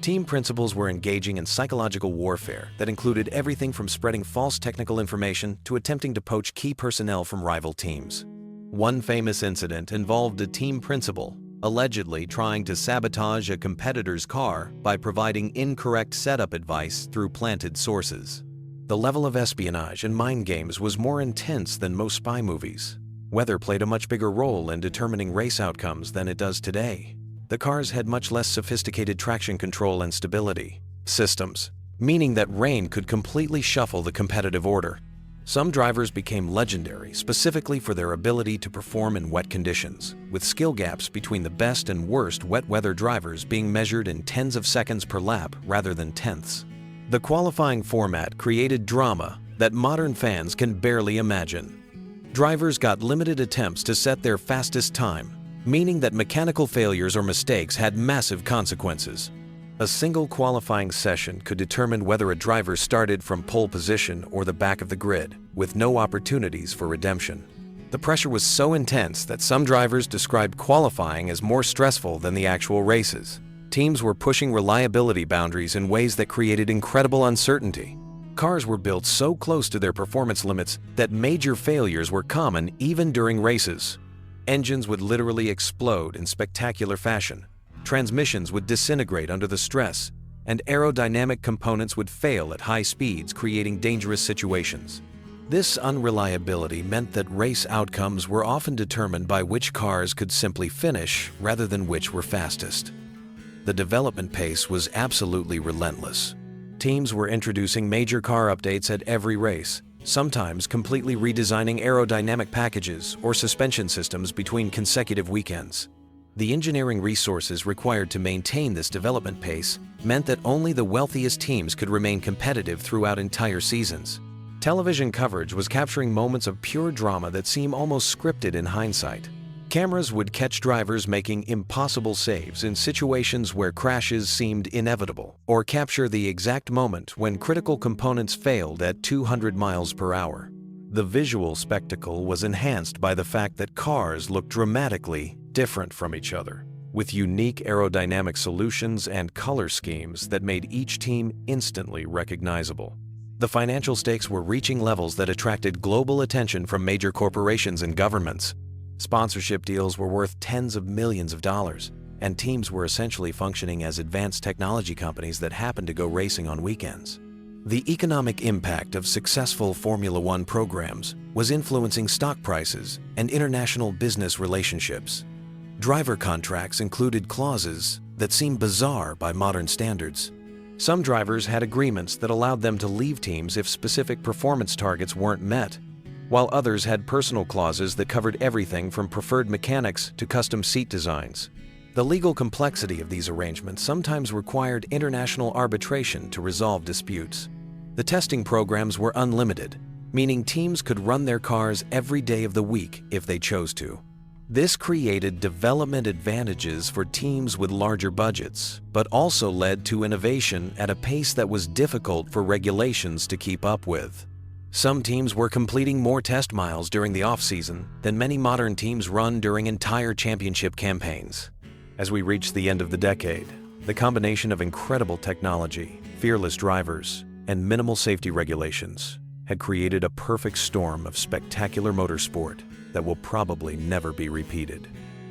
Team principals were engaging in psychological warfare that included everything from spreading false technical information to attempting to poach key personnel from rival teams. One famous incident involved a team principal allegedly trying to sabotage a competitor's car by providing incorrect setup advice through planted sources. The level of espionage and mind games was more intense than most spy movies. Weather played a much bigger role in determining race outcomes than it does today. The cars had much less sophisticated traction control and stability systems, meaning that rain could completely shuffle the competitive order. Some drivers became legendary specifically for their ability to perform in wet conditions, with skill gaps between the best and worst wet weather drivers being measured in tens of seconds per lap rather than tenths. The qualifying format created drama that modern fans can barely imagine. Drivers got limited attempts to set their fastest time, meaning that mechanical failures or mistakes had massive consequences. A single qualifying session could determine whether a driver started from pole position or the back of the grid, with no opportunities for redemption. The pressure was so intense that some drivers described qualifying as more stressful than the actual races. Teams were pushing reliability boundaries in ways that created incredible uncertainty. Cars were built so close to their performance limits that major failures were common even during races. Engines would literally explode in spectacular fashion. Transmissions would disintegrate under the stress, and aerodynamic components would fail at high speeds, creating dangerous situations. This unreliability meant that race outcomes were often determined by which cars could simply finish rather than which were fastest. The development pace was absolutely relentless. Teams were introducing major car updates at every race, sometimes completely redesigning aerodynamic packages or suspension systems between consecutive weekends. The engineering resources required to maintain this development pace meant that only the wealthiest teams could remain competitive throughout entire seasons. Television coverage was capturing moments of pure drama that seem almost scripted in hindsight. Cameras would catch drivers making impossible saves in situations where crashes seemed inevitable, or capture the exact moment when critical components failed at 200 miles per hour. The visual spectacle was enhanced by the fact that cars looked dramatically different from each other, with unique aerodynamic solutions and color schemes that made each team instantly recognizable. The financial stakes were reaching levels that attracted global attention from major corporations and governments. Sponsorship deals were worth tens of millions of dollars, and teams were essentially functioning as advanced technology companies that happened to go racing on weekends. The economic impact of successful Formula One programs was influencing stock prices and international business relationships. Driver contracts included clauses that seem bizarre by modern standards. Some drivers had agreements that allowed them to leave teams if specific performance targets weren't met, while others had personal clauses that covered everything from preferred mechanics to custom seat designs. The legal complexity of these arrangements sometimes required international arbitration to resolve disputes. The testing programs were unlimited, meaning teams could run their cars every day of the week if they chose to. This created development advantages for teams with larger budgets, but also led to innovation at a pace that was difficult for regulations to keep up with. Some teams were completing more test miles during the off-season than many modern teams run during entire championship campaigns. As we reached the end of the decade, the combination of incredible technology, fearless drivers, and minimal safety regulations had created a perfect storm of spectacular motorsport that will probably never be repeated.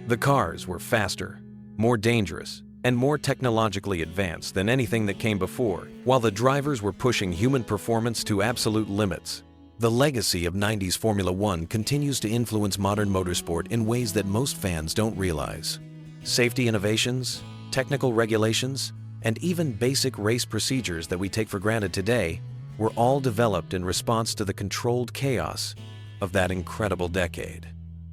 The cars were faster, more dangerous, and more technologically advanced than anything that came before, while the drivers were pushing human performance to absolute limits. The legacy of 90s Formula One continues to influence modern motorsport in ways that most fans don't realize. Safety innovations, technical regulations, and even basic race procedures that we take for granted today were all developed in response to the controlled chaos of that incredible decade.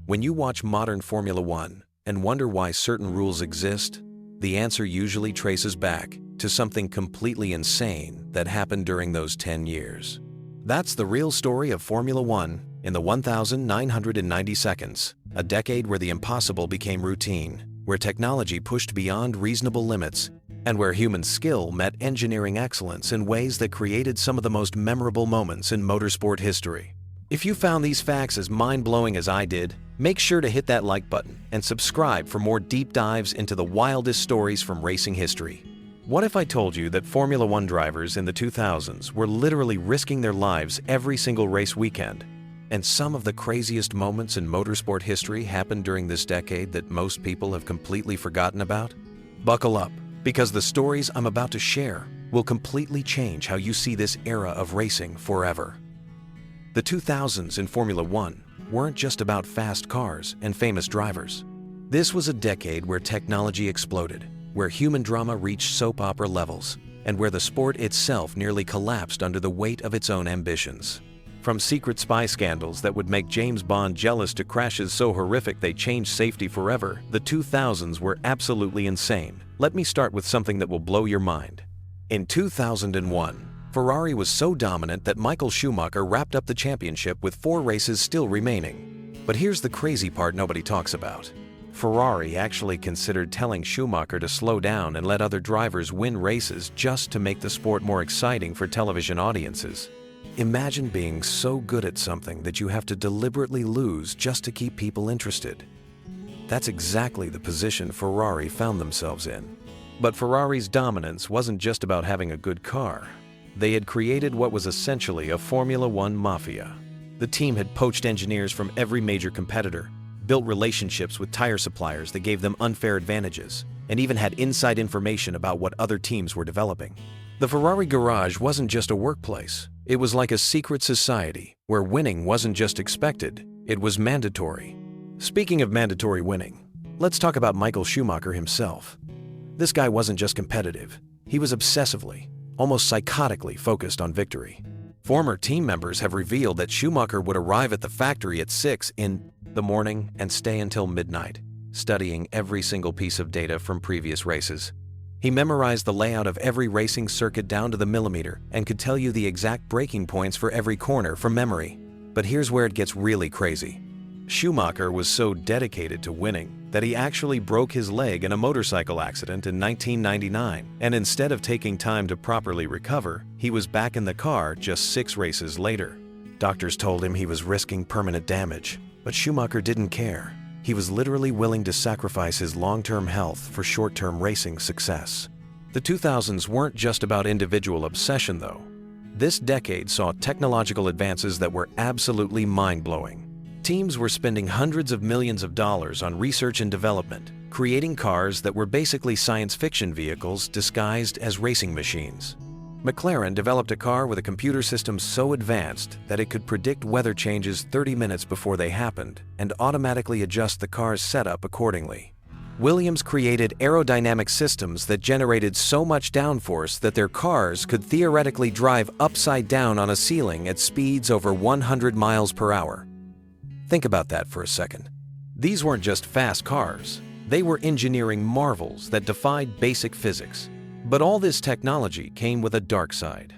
When you watch modern Formula One and wonder why certain rules exist, the answer usually traces back to something completely insane that happened during those 10 years. That's the real story of Formula One in the 1,990 seconds, a decade where the impossible became routine, where technology pushed beyond reasonable limits, and where human skill met engineering excellence in ways that created some of the most memorable moments in motorsport history. If you found these facts as mind-blowing as I did, make sure to hit that like button and subscribe for more deep dives into the wildest stories from racing history. What if I told you that Formula One drivers in the 2000s were literally risking their lives every single race weekend? And some of the craziest moments in motorsport history happened during this decade that most people have completely forgotten about? Buckle up, because the stories I'm about to share will completely change how you see this era of racing forever. The 2000s in Formula One weren't just about fast cars and famous drivers. This was a decade where technology exploded, where human drama reached soap opera levels, and where the sport itself nearly collapsed under the weight of its own ambitions. From secret spy scandals that would make James Bond jealous to crashes so horrific they changed safety forever, the 2000s were absolutely insane. Let me start with something that will blow your mind. In 2001, Ferrari was so dominant that Michael Schumacher wrapped up the championship with 4 races still remaining. But here's the crazy part nobody talks about. Ferrari actually considered telling Schumacher to slow down and let other drivers win races just to make the sport more exciting for television audiences. Imagine being so good at something that you have to deliberately lose just to keep people interested. That's exactly the position Ferrari found themselves in. But Ferrari's dominance wasn't just about having a good car. They had created what was essentially a Formula One mafia. The team had poached engineers from every major competitor, built relationships with tire suppliers that gave them unfair advantages, and even had inside information about what other teams were developing. The Ferrari garage wasn't just a workplace. It was like a secret society where winning wasn't just expected, it was mandatory. Speaking of mandatory winning, let's talk about Michael Schumacher himself. This guy wasn't just competitive. He was obsessively, almost psychotically focused on victory. Former team members have revealed that Schumacher would arrive at the factory at 6 in the morning and stay until midnight, studying every single piece of data from previous races. He memorized the layout of every racing circuit down to the millimeter and could tell you the exact braking points for every corner from memory. But here's where it gets really crazy. Schumacher was so dedicated to winning that he actually broke his leg in a motorcycle accident in 1999, and instead of taking time to properly recover, he was back in the car just 6 races later. Doctors told him he was risking permanent damage, but Schumacher didn't care. He was literally willing to sacrifice his long-term health for short-term racing success. The 2000s weren't just about individual obsession, though. This decade saw technological advances that were absolutely mind-blowing. Teams were spending hundreds of millions of dollars on research and development, creating cars that were basically science fiction vehicles disguised as racing machines. McLaren developed a car with a computer system so advanced that it could predict weather changes 30 minutes before they happened and automatically adjust the car's setup accordingly. Williams created aerodynamic systems that generated so much downforce that their cars could theoretically drive upside down on a ceiling at speeds over 100 miles per hour. Think about that for a second. These weren't just fast cars. They were engineering marvels that defied basic physics. But all this technology came with a dark side.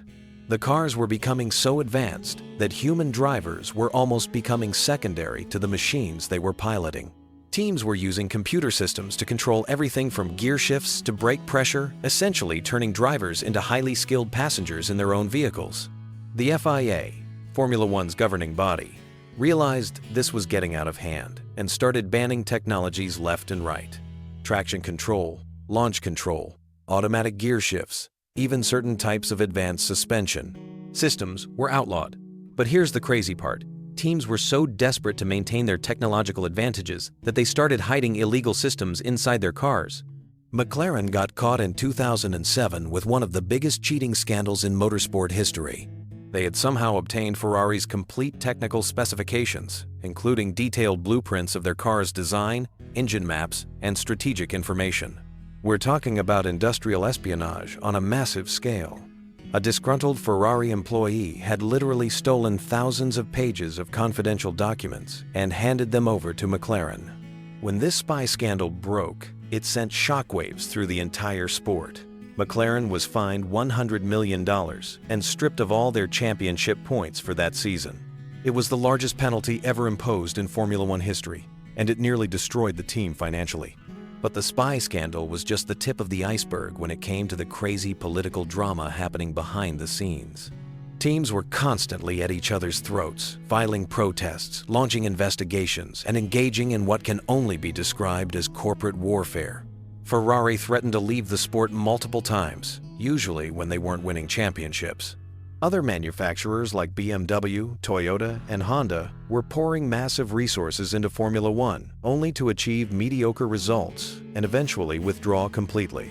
The cars were becoming so advanced that human drivers were almost becoming secondary to the machines they were piloting. Teams were using computer systems to control everything from gear shifts to brake pressure, essentially turning drivers into highly skilled passengers in their own vehicles. The FIA, Formula One's governing body, realized this was getting out of hand and started banning technologies left and right. Traction control, launch control, automatic gear shifts, even certain types of advanced suspension systems were outlawed. But here's the crazy part. Teams were so desperate to maintain their technological advantages that they started hiding illegal systems inside their cars. McLaren got caught in 2007 with one of the biggest cheating scandals in motorsport history. They had somehow obtained Ferrari's complete technical specifications, including detailed blueprints of their car's design, engine maps, and strategic information. We're talking about industrial espionage on a massive scale. A disgruntled Ferrari employee had literally stolen thousands of pages of confidential documents and handed them over to McLaren. When this spy scandal broke, it sent shockwaves through the entire sport. McLaren was fined $100 million and stripped of all their championship points for that season. It was the largest penalty ever imposed in Formula One history, and it nearly destroyed the team financially. But the spy scandal was just the tip of the iceberg when it came to the crazy political drama happening behind the scenes. Teams were constantly at each other's throats, filing protests, launching investigations, and engaging in what can only be described as corporate warfare. Ferrari threatened to leave the sport multiple times, usually when they weren't winning championships. Other manufacturers like BMW, Toyota, and Honda were pouring massive resources into Formula One, only to achieve mediocre results and eventually withdraw completely.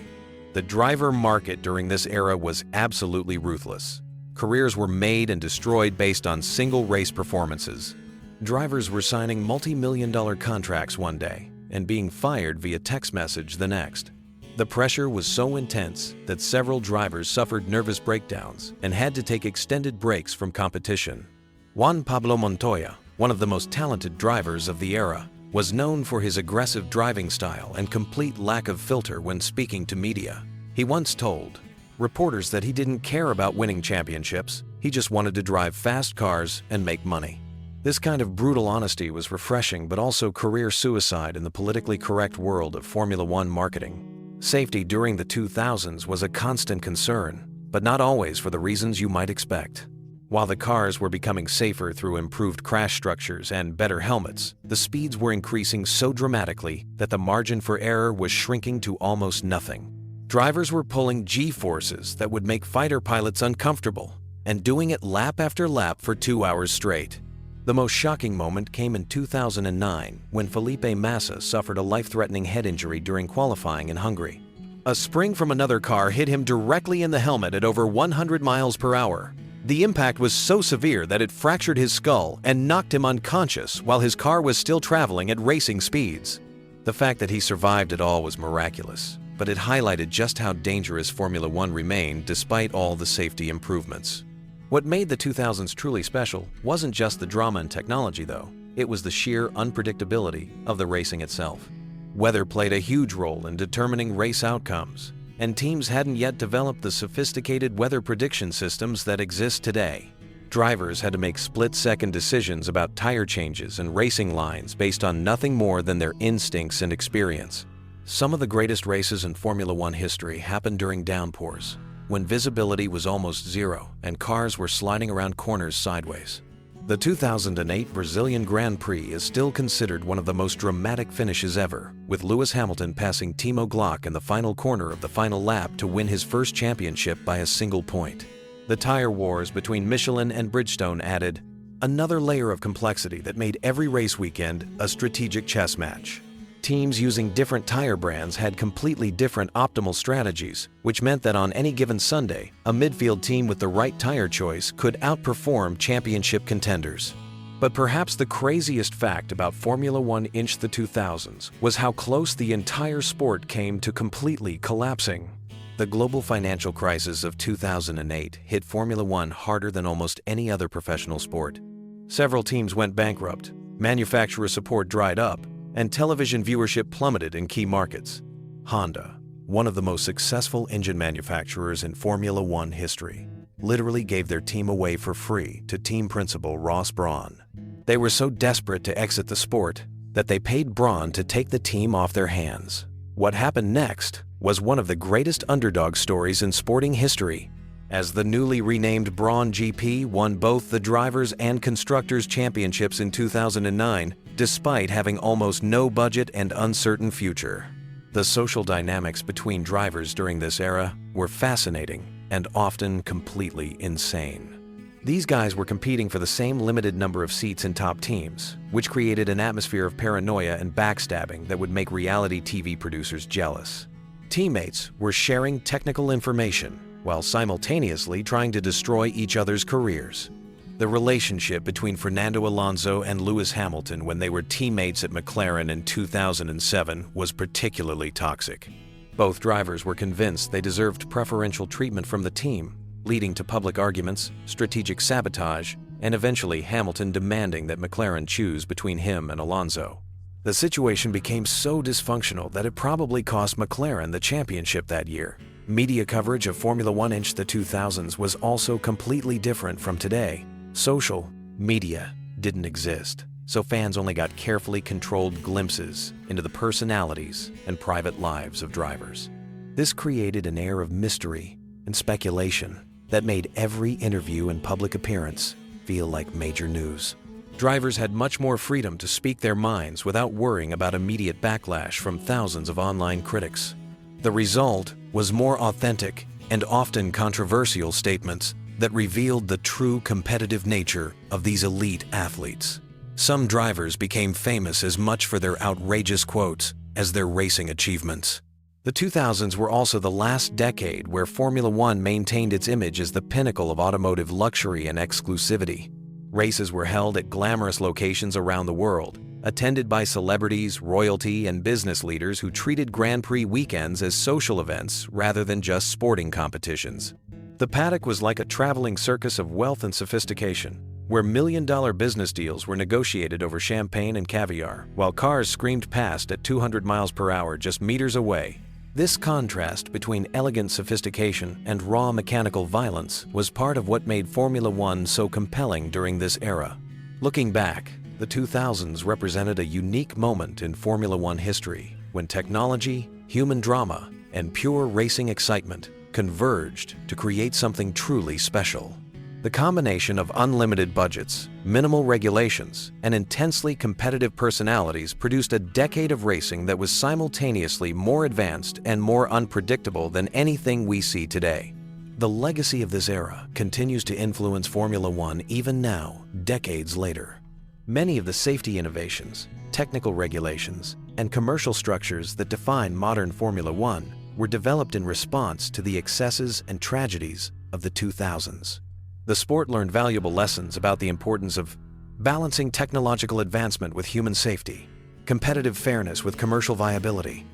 The driver market during this era was absolutely ruthless. Careers were made and destroyed based on single race performances. Drivers were signing multi-million-dollar contracts one day and being fired via text message the next. The pressure was so intense that several drivers suffered nervous breakdowns and had to take extended breaks from competition. Juan Pablo Montoya, one of the most talented drivers of the era, was known for his aggressive driving style and complete lack of filter when speaking to media. He once told reporters that he didn't care about winning championships, he just wanted to drive fast cars and make money. This kind of brutal honesty was refreshing but also career suicide in the politically correct world of Formula One marketing. Safety during the 2000s was a constant concern, but not always for the reasons you might expect. While the cars were becoming safer through improved crash structures and better helmets, the speeds were increasing so dramatically that the margin for error was shrinking to almost nothing. Drivers were pulling G-forces that would make fighter pilots uncomfortable, and doing it lap after lap for 2 hours straight. The most shocking moment came in 2009 when Felipe Massa suffered a life-threatening head injury during qualifying in Hungary. A spring from another car hit him directly in the helmet at over 100 miles per hour. The impact was so severe that it fractured his skull and knocked him unconscious while his car was still traveling at racing speeds. The fact that he survived it all was miraculous, but it highlighted just how dangerous Formula One remained despite all the safety improvements. What made the 2000s truly special wasn't just the drama and technology though, it was the sheer unpredictability of the racing itself. Weather played a huge role in determining race outcomes, and teams hadn't yet developed the sophisticated weather prediction systems that exist today. Drivers had to make split-second decisions about tire changes and racing lines based on nothing more than their instincts and experience. Some of the greatest races in Formula One history happened during downpours, when visibility was almost zero and cars were sliding around corners sideways. The 2008 Brazilian Grand Prix is still considered one of the most dramatic finishes ever, with Lewis Hamilton passing Timo Glock in the final corner of the final lap to win his first championship by a single point. The tire wars between Michelin and Bridgestone added another layer of complexity that made every race weekend a strategic chess match. Teams using different tire brands had completely different optimal strategies, which meant that on any given Sunday, a midfield team with the right tire choice could outperform championship contenders. But perhaps the craziest fact about Formula One in the 2000s was how close the entire sport came to completely collapsing. The global financial crisis of 2008 hit Formula One harder than almost any other professional sport. Several teams went bankrupt, manufacturer support dried up, and television viewership plummeted in key markets. Honda, one of the most successful engine manufacturers in Formula One history, literally gave their team away for free to team principal Ross Brawn. They were so desperate to exit the sport that they paid Brawn to take the team off their hands. What happened next was one of the greatest underdog stories in sporting history, as the newly renamed Brawn GP won both the Drivers' and Constructors' Championships in 2009, despite having almost no budget and uncertain future. The social dynamics between drivers during this era were fascinating and often completely insane. These guys were competing for the same limited number of seats in top teams, which created an atmosphere of paranoia and backstabbing that would make reality TV producers jealous. Teammates were sharing technical information while simultaneously trying to destroy each other's careers. The relationship between Fernando Alonso and Lewis Hamilton when they were teammates at McLaren in 2007 was particularly toxic. Both drivers were convinced they deserved preferential treatment from the team, leading to public arguments, strategic sabotage, and eventually Hamilton demanding that McLaren choose between him and Alonso. The situation became so dysfunctional that it probably cost McLaren the championship that year. Media coverage of Formula One in the 2000s was also completely different from today. Social media didn't exist, so fans only got carefully controlled glimpses into the personalities and private lives of drivers. This created an air of mystery and speculation that made every interview and public appearance feel like major news. Drivers had much more freedom to speak their minds without worrying about immediate backlash from thousands of online critics. The result was more authentic and often controversial statements that revealed the true competitive nature of these elite athletes. Some drivers became famous as much for their outrageous quotes as their racing achievements. The 2000s were also the last decade where Formula One maintained its image as the pinnacle of automotive luxury and exclusivity. Races were held at glamorous locations around the world, attended by celebrities, royalty, and business leaders who treated Grand Prix weekends as social events rather than just sporting competitions. The paddock was like a traveling circus of wealth and sophistication, where million-dollar business deals were negotiated over champagne and caviar, while cars screamed past at 200 miles per hour just meters away. This contrast between elegant sophistication and raw mechanical violence was part of what made Formula One so compelling during this era. Looking back, the 2000s represented a unique moment in Formula One history when technology, human drama, and pure racing excitement converged to create something truly special. The combination of unlimited budgets, minimal regulations, and intensely competitive personalities produced a decade of racing that was simultaneously more advanced and more unpredictable than anything we see today. The legacy of this era continues to influence Formula One even now, decades later. Many of the safety innovations, technical regulations, and commercial structures that define modern Formula One were developed in response to the excesses and tragedies of the 2000s. The sport learned valuable lessons about the importance of balancing technological advancement with human safety, competitive fairness with commercial viability,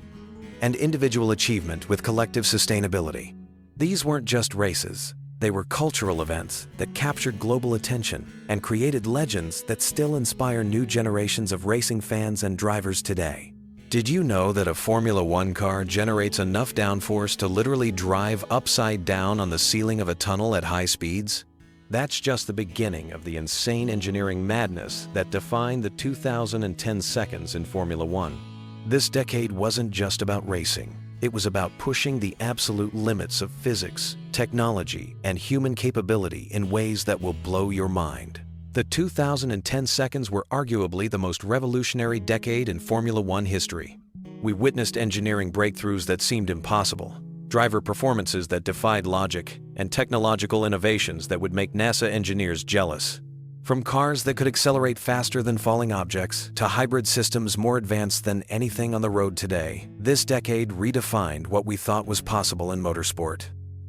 and individual achievement with collective sustainability. These weren't just races, they were cultural events that captured global attention and created legends that still inspire new generations of racing fans and drivers today. Did you know that a Formula One car generates enough downforce to literally drive upside down on the ceiling of a tunnel at high speeds? That's just the beginning of the insane engineering madness that defined the 2010 seconds in Formula One. This decade wasn't just about racing. It was about pushing the absolute limits of physics, technology, and human capability in ways that will blow your mind. The 2010 seconds were arguably the most revolutionary decade in Formula One history. We witnessed engineering breakthroughs that seemed impossible, driver performances that defied logic, and technological innovations that would make NASA engineers jealous. From cars that could accelerate faster than falling objects to hybrid systems more advanced than anything on the road today, this decade redefined what we thought was possible in motorsport.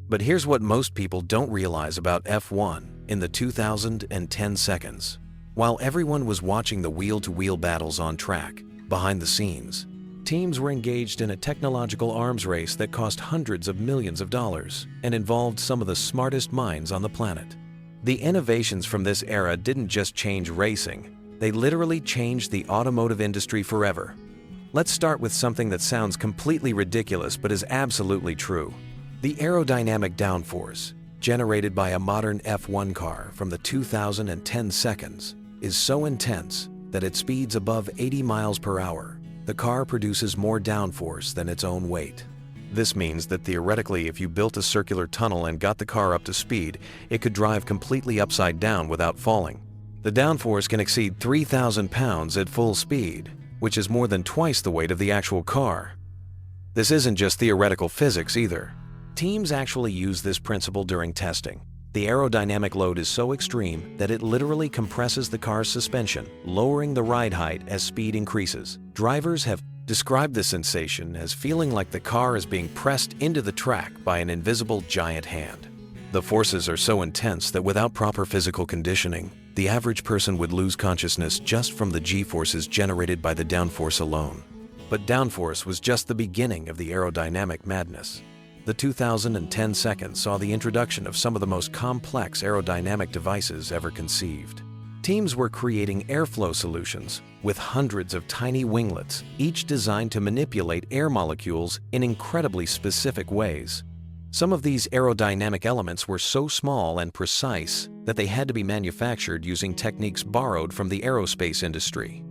But here's what most people don't realize about F1 in the 2010 seconds. While everyone was watching the wheel-to-wheel battles on track, behind the scenes, teams were engaged in a technological arms race that cost hundreds of millions of dollars and involved some of the smartest minds on the planet. The innovations from this era didn't just change racing, they literally changed the automotive industry forever. Let's start with something that sounds completely ridiculous but is absolutely true. The aerodynamic downforce, generated by a modern F1 car from the 2010 seconds, is so intense that at speeds above 80 miles per hour, the car produces more downforce than its own weight. This means that theoretically, if you built a circular tunnel and got the car up to speed, it could drive completely upside down without falling. The downforce can exceed 3,000 pounds at full speed, which is more than twice the weight of the actual car. This isn't just theoretical physics either. Teams actually use this principle during testing. The aerodynamic load is so extreme that it literally compresses the car's suspension, lowering the ride height as speed increases. Drivers have described the sensation as feeling like the car is being pressed into the track by an invisible giant hand. The forces are so intense that without proper physical conditioning, the average person would lose consciousness just from the G-forces generated by the downforce alone. But downforce was just the beginning of the aerodynamic madness. The 2010 seconds saw the introduction of some of the most complex aerodynamic devices ever conceived. Teams were creating airflow solutions with hundreds of tiny winglets, each designed to manipulate air molecules in incredibly specific ways. Some of these aerodynamic elements were so small and precise that they had to be manufactured using techniques borrowed from the aerospace industry.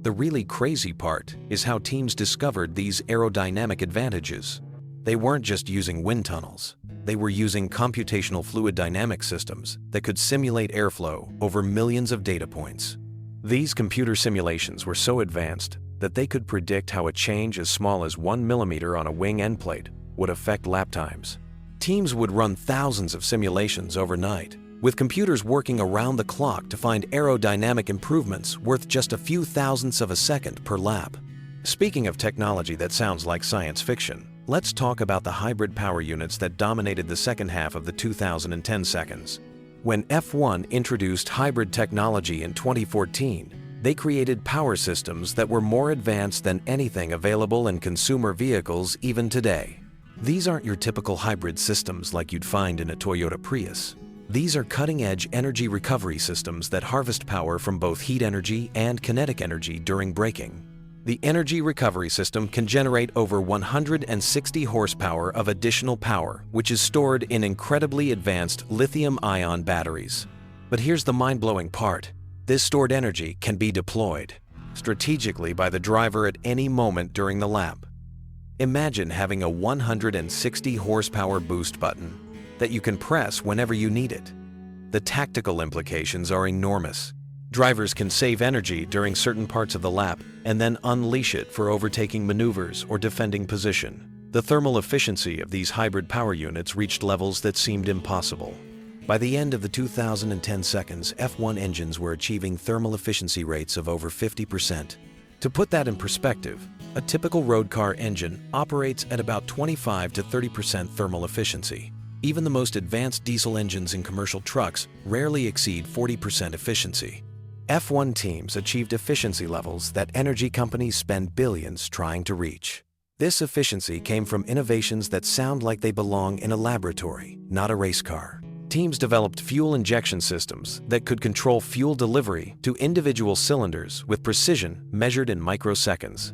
The really crazy part is how teams discovered these aerodynamic advantages. They weren't just using wind tunnels. They were using computational fluid dynamic systems that could simulate airflow over millions of data points. These computer simulations were so advanced that they could predict how a change as small as 1 millimeter on a wing end plate would affect lap times. Teams would run thousands of simulations overnight, with computers working around the clock to find aerodynamic improvements worth just a few thousandths of a second per lap. Speaking of technology that sounds like science fiction, let's talk about the hybrid power units that dominated the second half of the 2010 seconds. When F1 introduced hybrid technology in 2014, they created power systems that were more advanced than anything available in consumer vehicles even today. These aren't your typical hybrid systems like you'd find in a Toyota Prius. These are cutting-edge energy recovery systems that harvest power from both heat energy and kinetic energy during braking. The energy recovery system can generate over 160 horsepower of additional power, which is stored in incredibly advanced lithium-ion batteries. But here's the mind-blowing part. This stored energy can be deployed strategically by the driver at any moment during the lap. Imagine having a 160 horsepower boost button that you can press whenever you need it. The tactical implications are enormous. Drivers can save energy during certain parts of the lap and then unleash it for overtaking maneuvers or defending position. The thermal efficiency of these hybrid power units reached levels that seemed impossible. By the end of the 2010 seconds, F1 engines were achieving thermal efficiency rates of over 50%. To put that in perspective, a typical road car engine operates at about 25 to 30% thermal efficiency. Even the most advanced diesel engines in commercial trucks rarely exceed 40% efficiency. F1 teams achieved efficiency levels that energy companies spend billions trying to reach. This efficiency came from innovations that sound like they belong in a laboratory, not a race car. Teams developed fuel injection systems that could control fuel delivery to individual cylinders with precision measured in microseconds.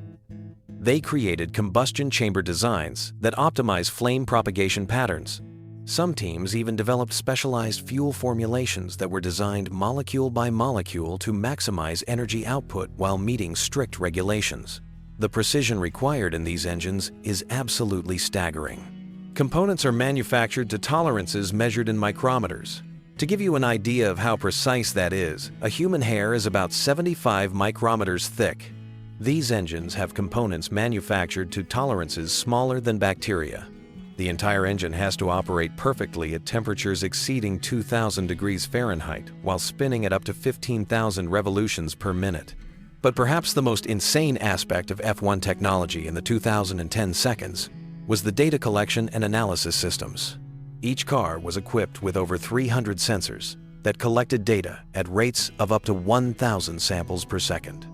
They created combustion chamber designs that optimize flame propagation patterns. Some teams even developed specialized fuel formulations that were designed molecule by molecule to maximize energy output while meeting strict regulations. The precision required in these engines is absolutely staggering. Components are manufactured to tolerances measured in micrometers. To give you an idea of how precise that is, a human hair is about 75 micrometers thick. These engines have components manufactured to tolerances smaller than bacteria. The entire engine has to operate perfectly at temperatures exceeding 2,000 degrees Fahrenheit while spinning at up to 15,000 revolutions per minute. But perhaps the most insane aspect of F1 technology in the 2010 seconds was the data collection and analysis systems. Each car was equipped with over 300 sensors that collected data at rates of up to 1,000 samples per second.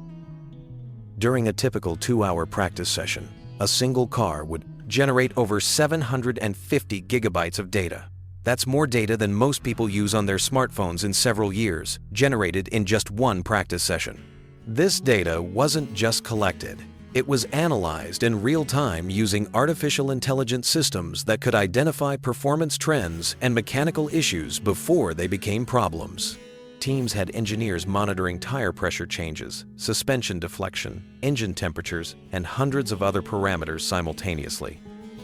During a typical 2-hour practice session, a single car would generate over 750 gigabytes of data. That's more data than most people use on their smartphones in several years, generated in just one practice session. This data wasn't just collected. It was analyzed in real time using artificial intelligence systems that could identify performance trends and mechanical issues before they became problems. Teams had engineers monitoring tire pressure changes, suspension deflection, engine temperatures, and hundreds of other parameters simultaneously.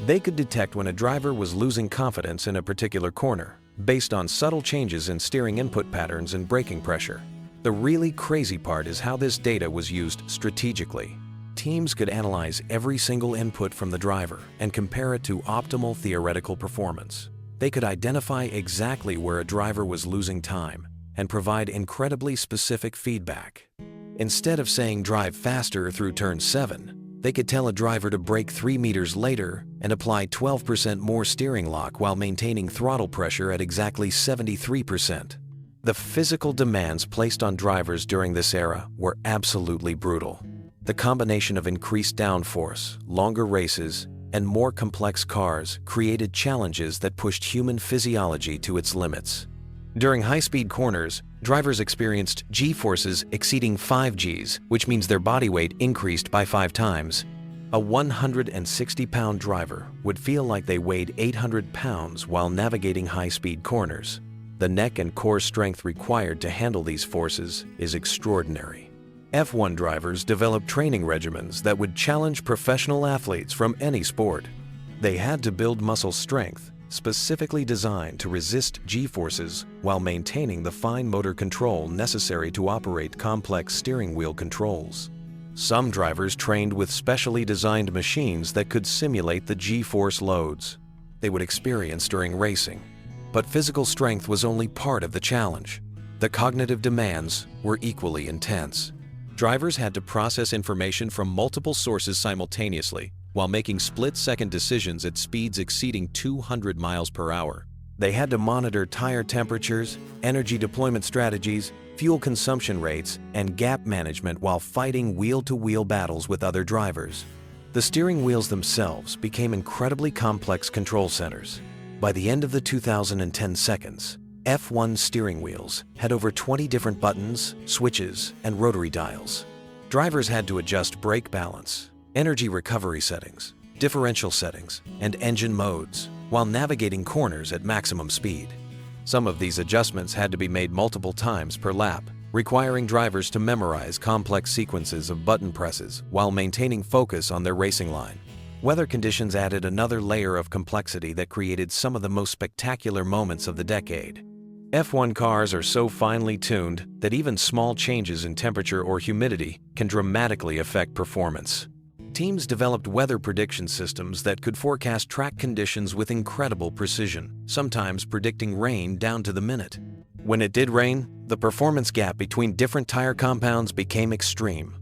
They could detect when a driver was losing confidence in a particular corner, based on subtle changes in steering input patterns and braking pressure. The really crazy part is how this data was used strategically. Teams could analyze every single input from the driver and compare it to optimal theoretical performance. They could identify exactly where a driver was losing time and provide incredibly specific feedback. Instead of saying drive faster through turn 7, They could tell a driver to brake 3 meters later and apply 12% more steering lock while maintaining throttle pressure at exactly 73%. The physical demands placed on drivers during this era were absolutely brutal. The combination of increased downforce, longer races, and more complex cars created challenges that pushed human physiology to its limits. During high-speed corners, drivers experienced G-forces exceeding 5 Gs, which means their body weight increased by 5 times. A 160-pound driver would feel like they weighed 800 pounds while navigating high-speed corners. The neck and core strength required to handle these forces is extraordinary. F1 drivers developed training regimens that would challenge professional athletes from any sport. They had to build muscle strength, specifically designed to resist G-forces while maintaining the fine motor control necessary to operate complex steering wheel controls. Some drivers trained with specially designed machines that could simulate the G-force loads they would experience during racing. But physical strength was only part of the challenge. The cognitive demands were equally intense. Drivers had to process information from multiple sources simultaneously while making split-second decisions at speeds exceeding 200 miles per hour. They had to monitor tire temperatures, energy deployment strategies, fuel consumption rates, and gap management while fighting wheel-to-wheel battles with other drivers. The steering wheels themselves became incredibly complex control centers. By the end of the 2010 seconds, F1 steering wheels had over 20 different buttons, switches, and rotary dials. Drivers had to adjust brake balance, energy recovery settings, differential settings, and engine modes while navigating corners at maximum speed. Some of these adjustments had to be made multiple times per lap, requiring drivers to memorize complex sequences of button presses while maintaining focus on their racing line. Weather conditions added another layer of complexity that created some of the most spectacular moments of the decade. F1 cars are so finely tuned that even small changes in temperature or humidity can dramatically affect performance. Teams developed weather prediction systems that could forecast track conditions with incredible precision, sometimes predicting rain down to the minute. When it did rain, the performance gap between different tire compounds became extreme.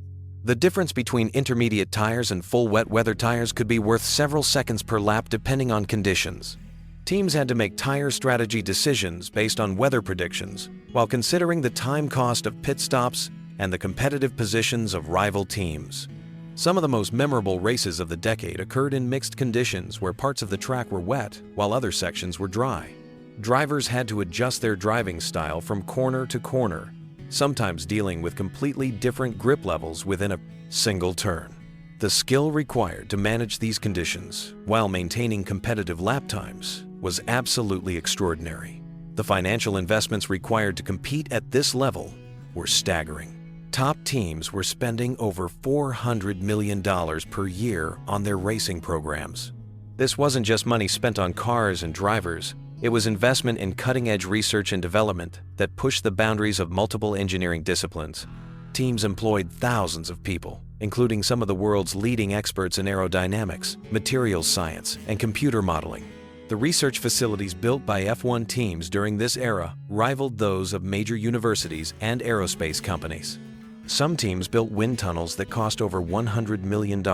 The difference between intermediate tires and full wet weather tires could be worth several seconds per lap depending on conditions. Teams had to make tire strategy decisions based on weather predictions, while considering the time cost of pit stops and the competitive positions of rival teams. Some of the most memorable races of the decade occurred in mixed conditions where parts of the track were wet while other sections were dry. Drivers had to adjust their driving style from corner to corner, sometimes dealing with completely different grip levels within a single turn. The skill required to manage these conditions while maintaining competitive lap times was absolutely extraordinary. The financial investments required to compete at this level were staggering. Top teams were spending over $400 million per year on their racing programs. This wasn't just money spent on cars and drivers. It was investment in cutting-edge research and development that pushed the boundaries of multiple engineering disciplines. Teams employed thousands of people, including some of the world's leading experts in aerodynamics, materials science, and computer modeling. The research facilities built by F1 teams during this era rivaled those of major universities and aerospace companies. Some teams built wind tunnels that cost over $100 million,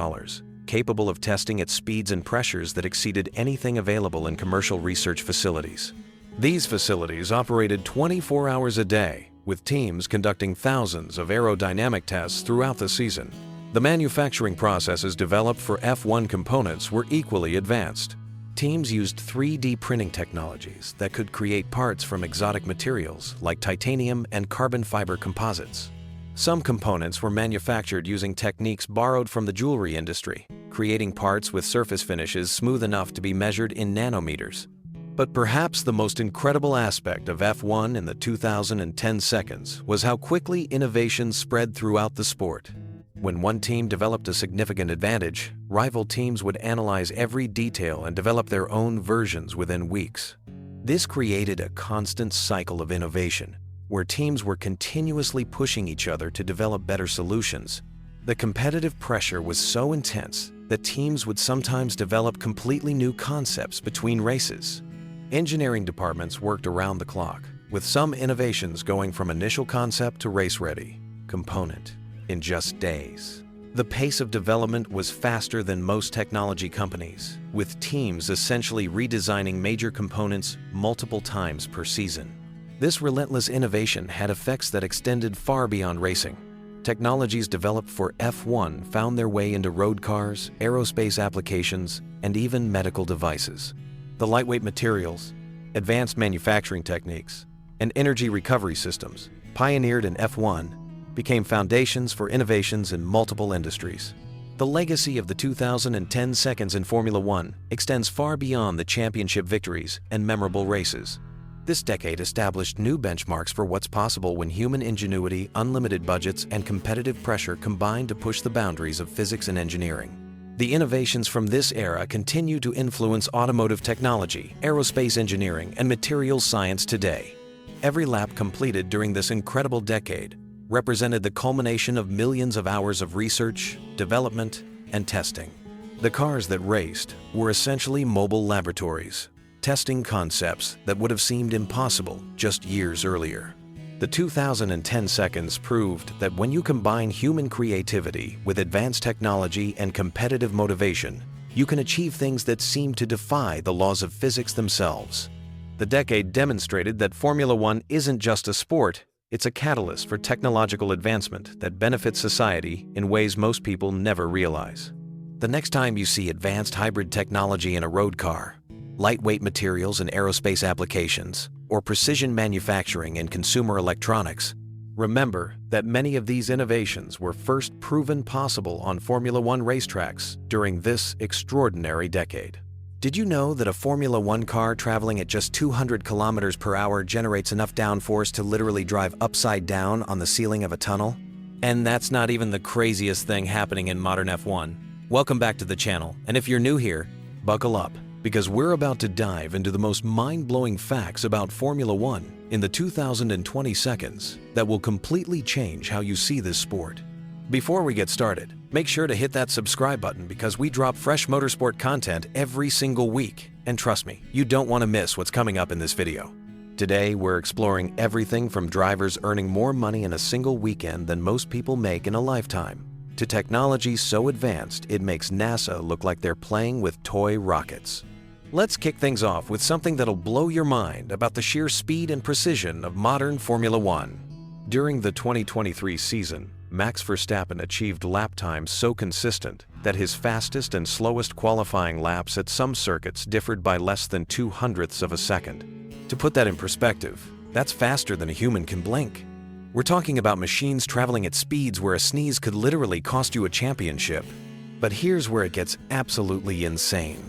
capable of testing at speeds and pressures that exceeded anything available in commercial research facilities. These facilities operated 24 hours a day, with teams conducting thousands of aerodynamic tests throughout the season. The manufacturing processes developed for F1 components were equally advanced. Teams used 3D printing technologies that could create parts from exotic materials like titanium and carbon fiber composites. Some components were manufactured using techniques borrowed from the jewelry industry, creating parts with surface finishes smooth enough to be measured in nanometers. But perhaps the most incredible aspect of F1 in the 2010 seconds was how quickly innovation spread throughout the sport. When one team developed a significant advantage, rival teams would analyze every detail and develop their own versions within weeks. This created a constant cycle of innovation, where teams were continuously pushing each other to develop better solutions. The competitive pressure was so intense that teams would sometimes develop completely new concepts between races. Engineering departments worked around the clock, with some innovations going from initial concept to race-ready component in just days. The pace of development was faster than most technology companies, with teams essentially redesigning major components multiple times per season. This relentless innovation had effects that extended far beyond racing. Technologies developed for F1 found their way into road cars, aerospace applications, and even medical devices. The lightweight materials, advanced manufacturing techniques, and energy recovery systems, pioneered in F1, became foundations for innovations in multiple industries. The legacy of the 2010 seconds in Formula One extends far beyond the championship victories and memorable races. This decade established new benchmarks for what's possible when human ingenuity, unlimited budgets, and competitive pressure combine to push the boundaries of physics and engineering. The innovations from this era continue to influence automotive technology, aerospace engineering, and materials science today. Every lap completed during this incredible decade represented the culmination of millions of hours of research, development, and testing. The cars that raced were essentially mobile laboratories, testing concepts that would have seemed impossible just years earlier. The 2010 seconds proved that when you combine human creativity with advanced technology and competitive motivation, you can achieve things that seem to defy the laws of physics themselves. The decade demonstrated that Formula One isn't just a sport, it's a catalyst for technological advancement that benefits society in ways most people never realize. The next time you see advanced hybrid technology in a road car, lightweight materials in aerospace applications, or precision manufacturing in consumer electronics, remember that many of these innovations were first proven possible on Formula One racetracks during this extraordinary decade. Did you know that a Formula One car traveling at just 200 kilometers per hour generates enough downforce to literally drive upside down on the ceiling of a tunnel? And that's not even the craziest thing happening in modern F1. Welcome back to the channel, and if you're new here, buckle up, because we're about to dive into the most mind-blowing facts about Formula One in the 2020 seconds that will completely change how you see this sport. Before we get started, make sure to hit that subscribe button because we drop fresh motorsport content every single week. And trust me, you don't want to miss what's coming up in this video. Today, we're exploring everything from drivers earning more money in a single weekend than most people make in a lifetime, to technology so advanced it makes NASA look like they're playing with toy rockets. Let's kick things off with something that'll blow your mind about the sheer speed and precision of modern Formula One. During the 2023 season, Max Verstappen achieved lap times so consistent that his fastest and slowest qualifying laps at some circuits differed by less than 0.02 of a second. To put that in perspective, that's faster than a human can blink. We're talking about machines traveling at speeds where a sneeze could literally cost you a championship. But here's where it gets absolutely insane.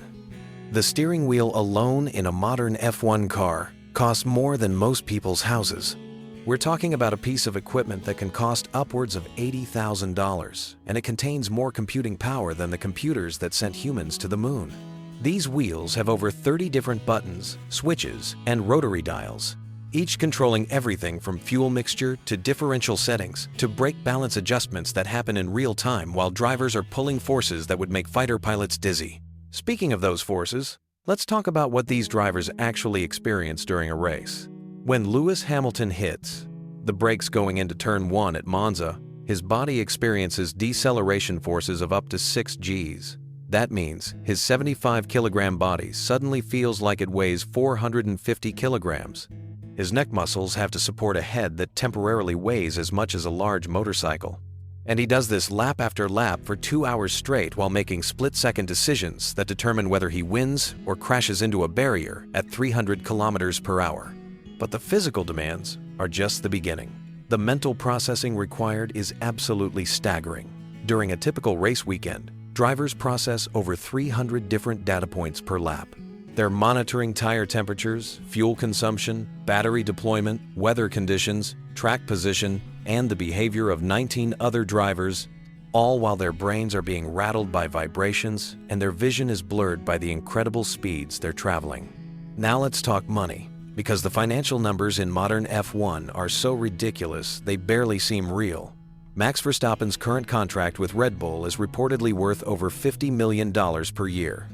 The steering wheel alone in a modern F1 car costs more than most people's houses. We're talking about a piece of equipment that can cost upwards of $80,000, and it contains more computing power than the computers that sent humans to the moon. These wheels have over 30 different buttons, switches, and rotary dials, each controlling everything from fuel mixture to differential settings to brake balance adjustments that happen in real time while drivers are pulling forces that would make fighter pilots dizzy. Speaking of those forces, let's talk about what these drivers actually experience during a race. When Lewis Hamilton hits the brakes going into turn 1 at Monza, his body experiences deceleration forces of up to 6 Gs. That means his 75-kilogram body suddenly feels like it weighs 450 kilograms. His neck muscles have to support a head that temporarily weighs as much as a large motorcycle. And he does this lap after lap for 2 hours straight while making split-second decisions that determine whether he wins or crashes into a barrier at 300 kilometers per hour. But the physical demands are just the beginning. The mental processing required is absolutely staggering. During a typical race weekend, drivers process over 300 different data points per lap. They're monitoring tire temperatures, fuel consumption, battery deployment, weather conditions, track position, and the behavior of 19 other drivers, all while their brains are being rattled by vibrations and their vision is blurred by the incredible speeds they're traveling. Now let's talk money, because the financial numbers in modern F1 are so ridiculous they barely seem real. Max Verstappen's current contract with Red Bull is reportedly worth over $50 million per year.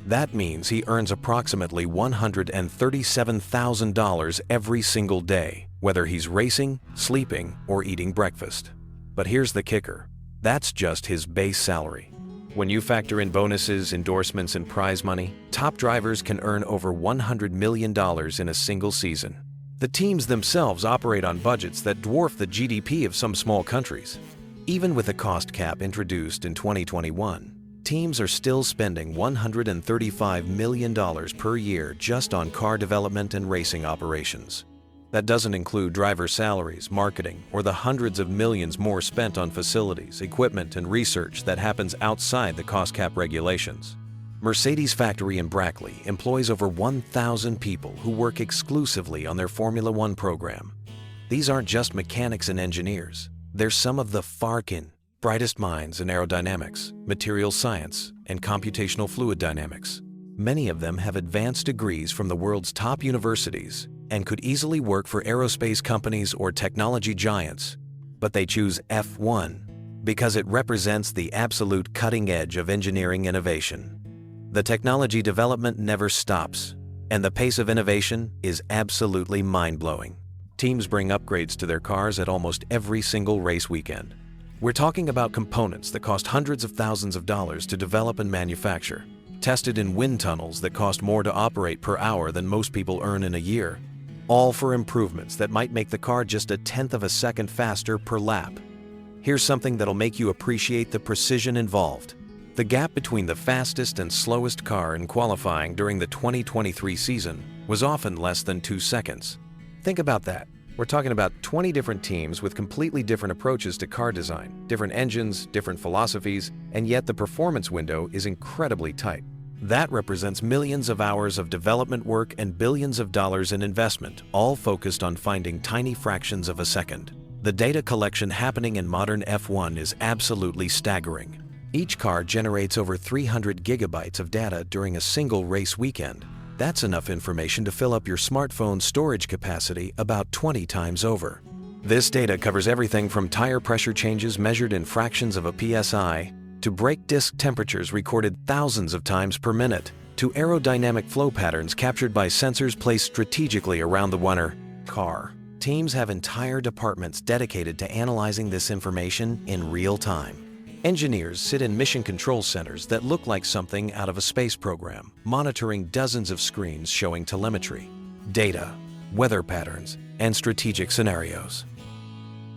That means he earns approximately $137,000 every single day, whether he's racing, sleeping, or eating breakfast. But here's the kicker. That's just his base salary. When you factor in bonuses, endorsements, and prize money, top drivers can earn over $100 million in a single season. The teams themselves operate on budgets that dwarf the GDP of some small countries. Even with a cost cap introduced in 2021, teams are still spending $135 million per year just on car development and racing operations. That doesn't include driver salaries, marketing, or the hundreds of millions more spent on facilities, equipment, and research that happens outside the cost cap regulations. Mercedes' factory in Brackley employs over 1,000 people who work exclusively on their Formula One program. These aren't just mechanics and engineers. They're some of the brightest minds in aerodynamics, material science, and computational fluid dynamics. Many of them have advanced degrees from the world's top universities and could easily work for aerospace companies or technology giants, but they choose F1 because it represents the absolute cutting edge of engineering innovation. The technology development never stops, and the pace of innovation is absolutely mind-blowing. Teams bring upgrades to their cars at almost every single race weekend. We're talking about components that cost hundreds of thousands of dollars to develop and manufacture, tested in wind tunnels that cost more to operate per hour than most people earn in a year, all for improvements that might make the car just a tenth of a second faster per lap. Here's something that'll make you appreciate the precision involved. The gap between the fastest and slowest car in qualifying during the 2023 season was often less than 2 seconds. Think about that. We're talking about 20 different teams with completely different approaches to car design, different engines, different philosophies, and yet the performance window is incredibly tight. That represents millions of hours of development work and billions of dollars in investment, all focused on finding tiny fractions of a second. The data collection happening in modern F1 is absolutely staggering. Each car generates over 300 gigabytes of data during a single race weekend. That's enough information to fill up your smartphone's storage capacity about 20 times over. This data covers everything from tire pressure changes measured in fractions of a PSI, to brake disc temperatures recorded thousands of times per minute, to aerodynamic flow patterns captured by sensors placed strategically around the car. Teams have entire departments dedicated to analyzing this information in real time. Engineers sit in mission control centers that look like something out of a space program, monitoring dozens of screens showing telemetry, data, weather patterns, and strategic scenarios.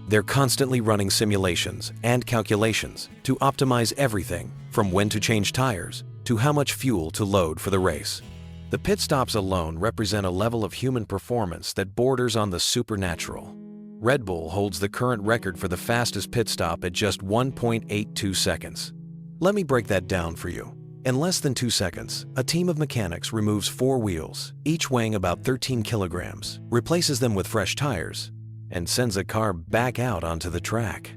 They're constantly running simulations and calculations to optimize everything from when to change tires to how much fuel to load for the race. The pit stops alone represent a level of human performance that borders on the supernatural. Red Bull holds the current record for the fastest pit stop at just 1.82 seconds. Let me break that down for you. In less than 2 seconds, a team of mechanics removes 4 wheels, each weighing about 13 kilograms, replaces them with fresh tires, and sends a car back out onto the track.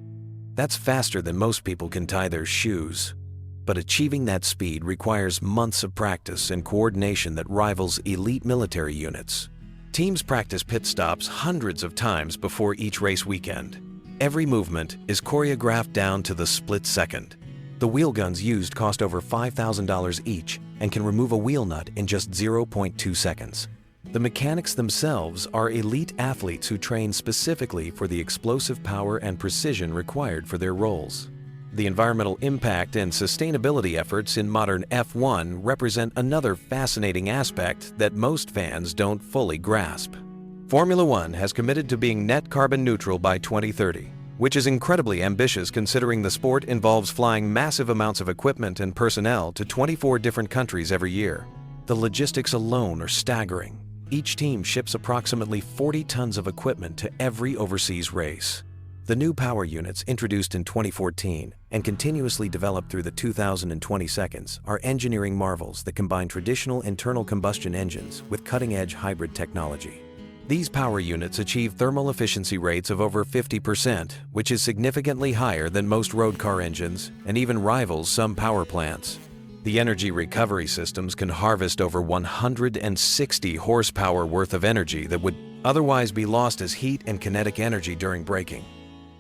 That's faster than most people can tie their shoes. But achieving that speed requires months of practice and coordination that rivals elite military units. Teams practice pit stops hundreds of times before each race weekend. Every movement is choreographed down to the split second. The wheel guns used cost over $5,000 each and can remove a wheel nut in just 0.2 seconds. The mechanics themselves are elite athletes who train specifically for the explosive power and precision required for their roles. The environmental impact and sustainability efforts in modern F1 represent another fascinating aspect that most fans don't fully grasp. Formula One has committed to being net carbon neutral by 2030, which is incredibly ambitious considering the sport involves flying massive amounts of equipment and personnel to 24 different countries every year. The logistics alone are staggering. Each team ships approximately 40 tons of equipment to every overseas race. The new power units introduced in 2014 and continuously developed through the 2022 are engineering marvels that combine traditional internal combustion engines with cutting-edge hybrid technology. These power units achieve thermal efficiency rates of over 50%, which is significantly higher than most road car engines and even rivals some power plants. The energy recovery systems can harvest over 160 horsepower worth of energy that would otherwise be lost as heat and kinetic energy during braking.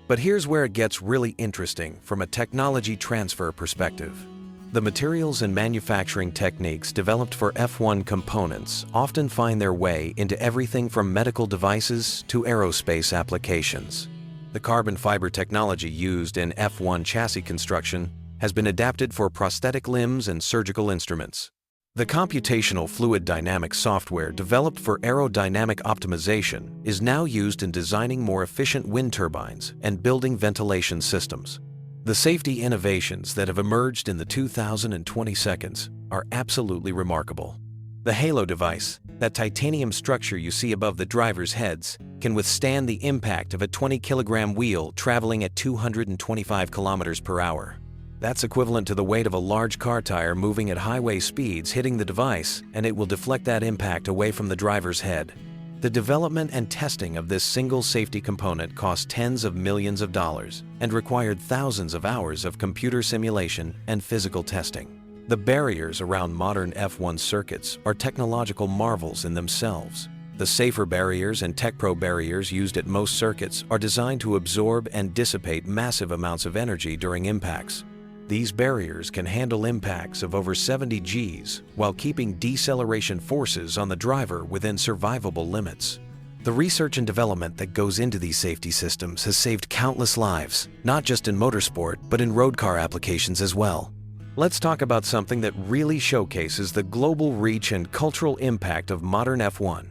But here's where it gets really interesting from a technology transfer perspective. The materials and manufacturing techniques developed for F1 components often find their way into everything from medical devices to aerospace applications. The carbon fiber technology used in F1 chassis construction has been adapted for prosthetic limbs and surgical instruments. The computational fluid dynamics software developed for aerodynamic optimization is now used in designing more efficient wind turbines and building ventilation systems. The safety innovations that have emerged in the 2020 seconds are absolutely remarkable. The Halo device, that titanium structure you see above the driver's heads, can withstand the impact of a 20-kilogram wheel traveling at 225 kilometers per hour. That's equivalent to the weight of a large car tire moving at highway speeds hitting the device, and it will deflect that impact away from the driver's head. The development and testing of this single safety component cost tens of millions of dollars and required thousands of hours of computer simulation and physical testing. The barriers around modern F1 circuits are technological marvels in themselves. The safer barriers and TechPro barriers used at most circuits are designed to absorb and dissipate massive amounts of energy during impacts. These barriers can handle impacts of over 70 Gs while keeping deceleration forces on the driver within survivable limits. The research and development that goes into these safety systems has saved countless lives, not just in motorsport, but in road car applications as well. Let's talk about something that really showcases the global reach and cultural impact of modern F1.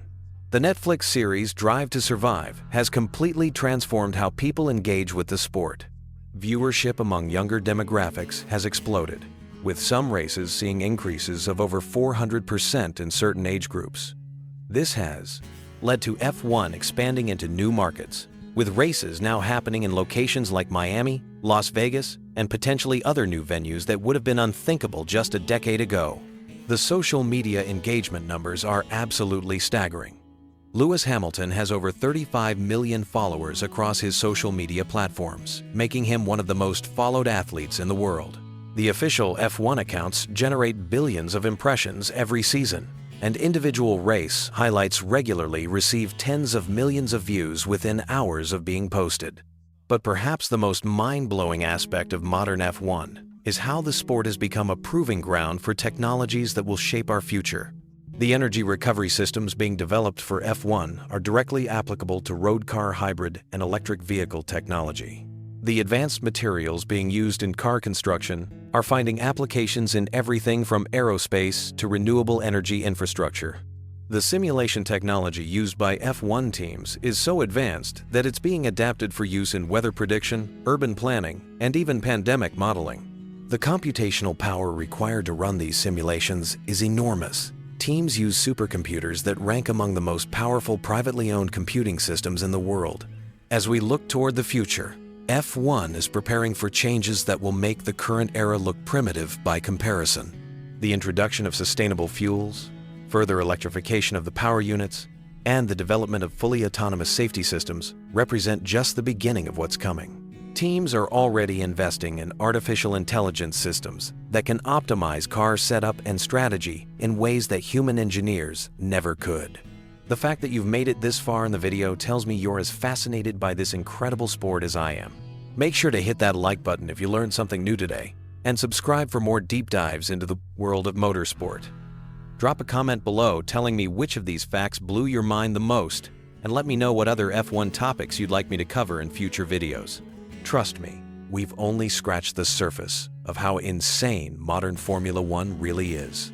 The Netflix series Drive to Survive has completely transformed how people engage with the sport. Viewership among younger demographics has exploded, with some races seeing increases of over 400% in certain age groups. This has led to F1 expanding into new markets, with races now happening in locations like Miami, Las Vegas, and potentially other new venues that would have been unthinkable just a decade ago. The social media engagement numbers are absolutely staggering. Lewis Hamilton has over 35 million followers across his social media platforms, making him one of the most followed athletes in the world. The official F1 accounts generate billions of impressions every season, and individual race highlights regularly receive tens of millions of views within hours of being posted. But perhaps the most mind-blowing aspect of modern F1 is how the sport has become a proving ground for technologies that will shape our future. The energy recovery systems being developed for F1 are directly applicable to road car hybrid and electric vehicle technology. The advanced materials being used in car construction are finding applications in everything from aerospace to renewable energy infrastructure. The simulation technology used by F1 teams is so advanced that it's being adapted for use in weather prediction, urban planning, and even pandemic modeling. The computational power required to run these simulations is enormous. Teams use supercomputers that rank among the most powerful privately owned computing systems in the world. As we look toward the future, F1 is preparing for changes that will make the current era look primitive by comparison. The introduction of sustainable fuels, further electrification of the power units, and the development of fully autonomous safety systems represent just the beginning of what's coming. Teams are already investing in artificial intelligence systems that can optimize car setup and strategy in ways that human engineers never could. The fact that you've made it this far in the video tells me you're as fascinated by this incredible sport as I am. Make sure to hit that like button if you learned something new today, and subscribe for more deep dives into the world of motorsport. Drop a comment below telling me which of these facts blew your mind the most, and let me know what other F1 topics you'd like me to cover in future videos. Trust me, we've only scratched the surface of how insane modern Formula One really is.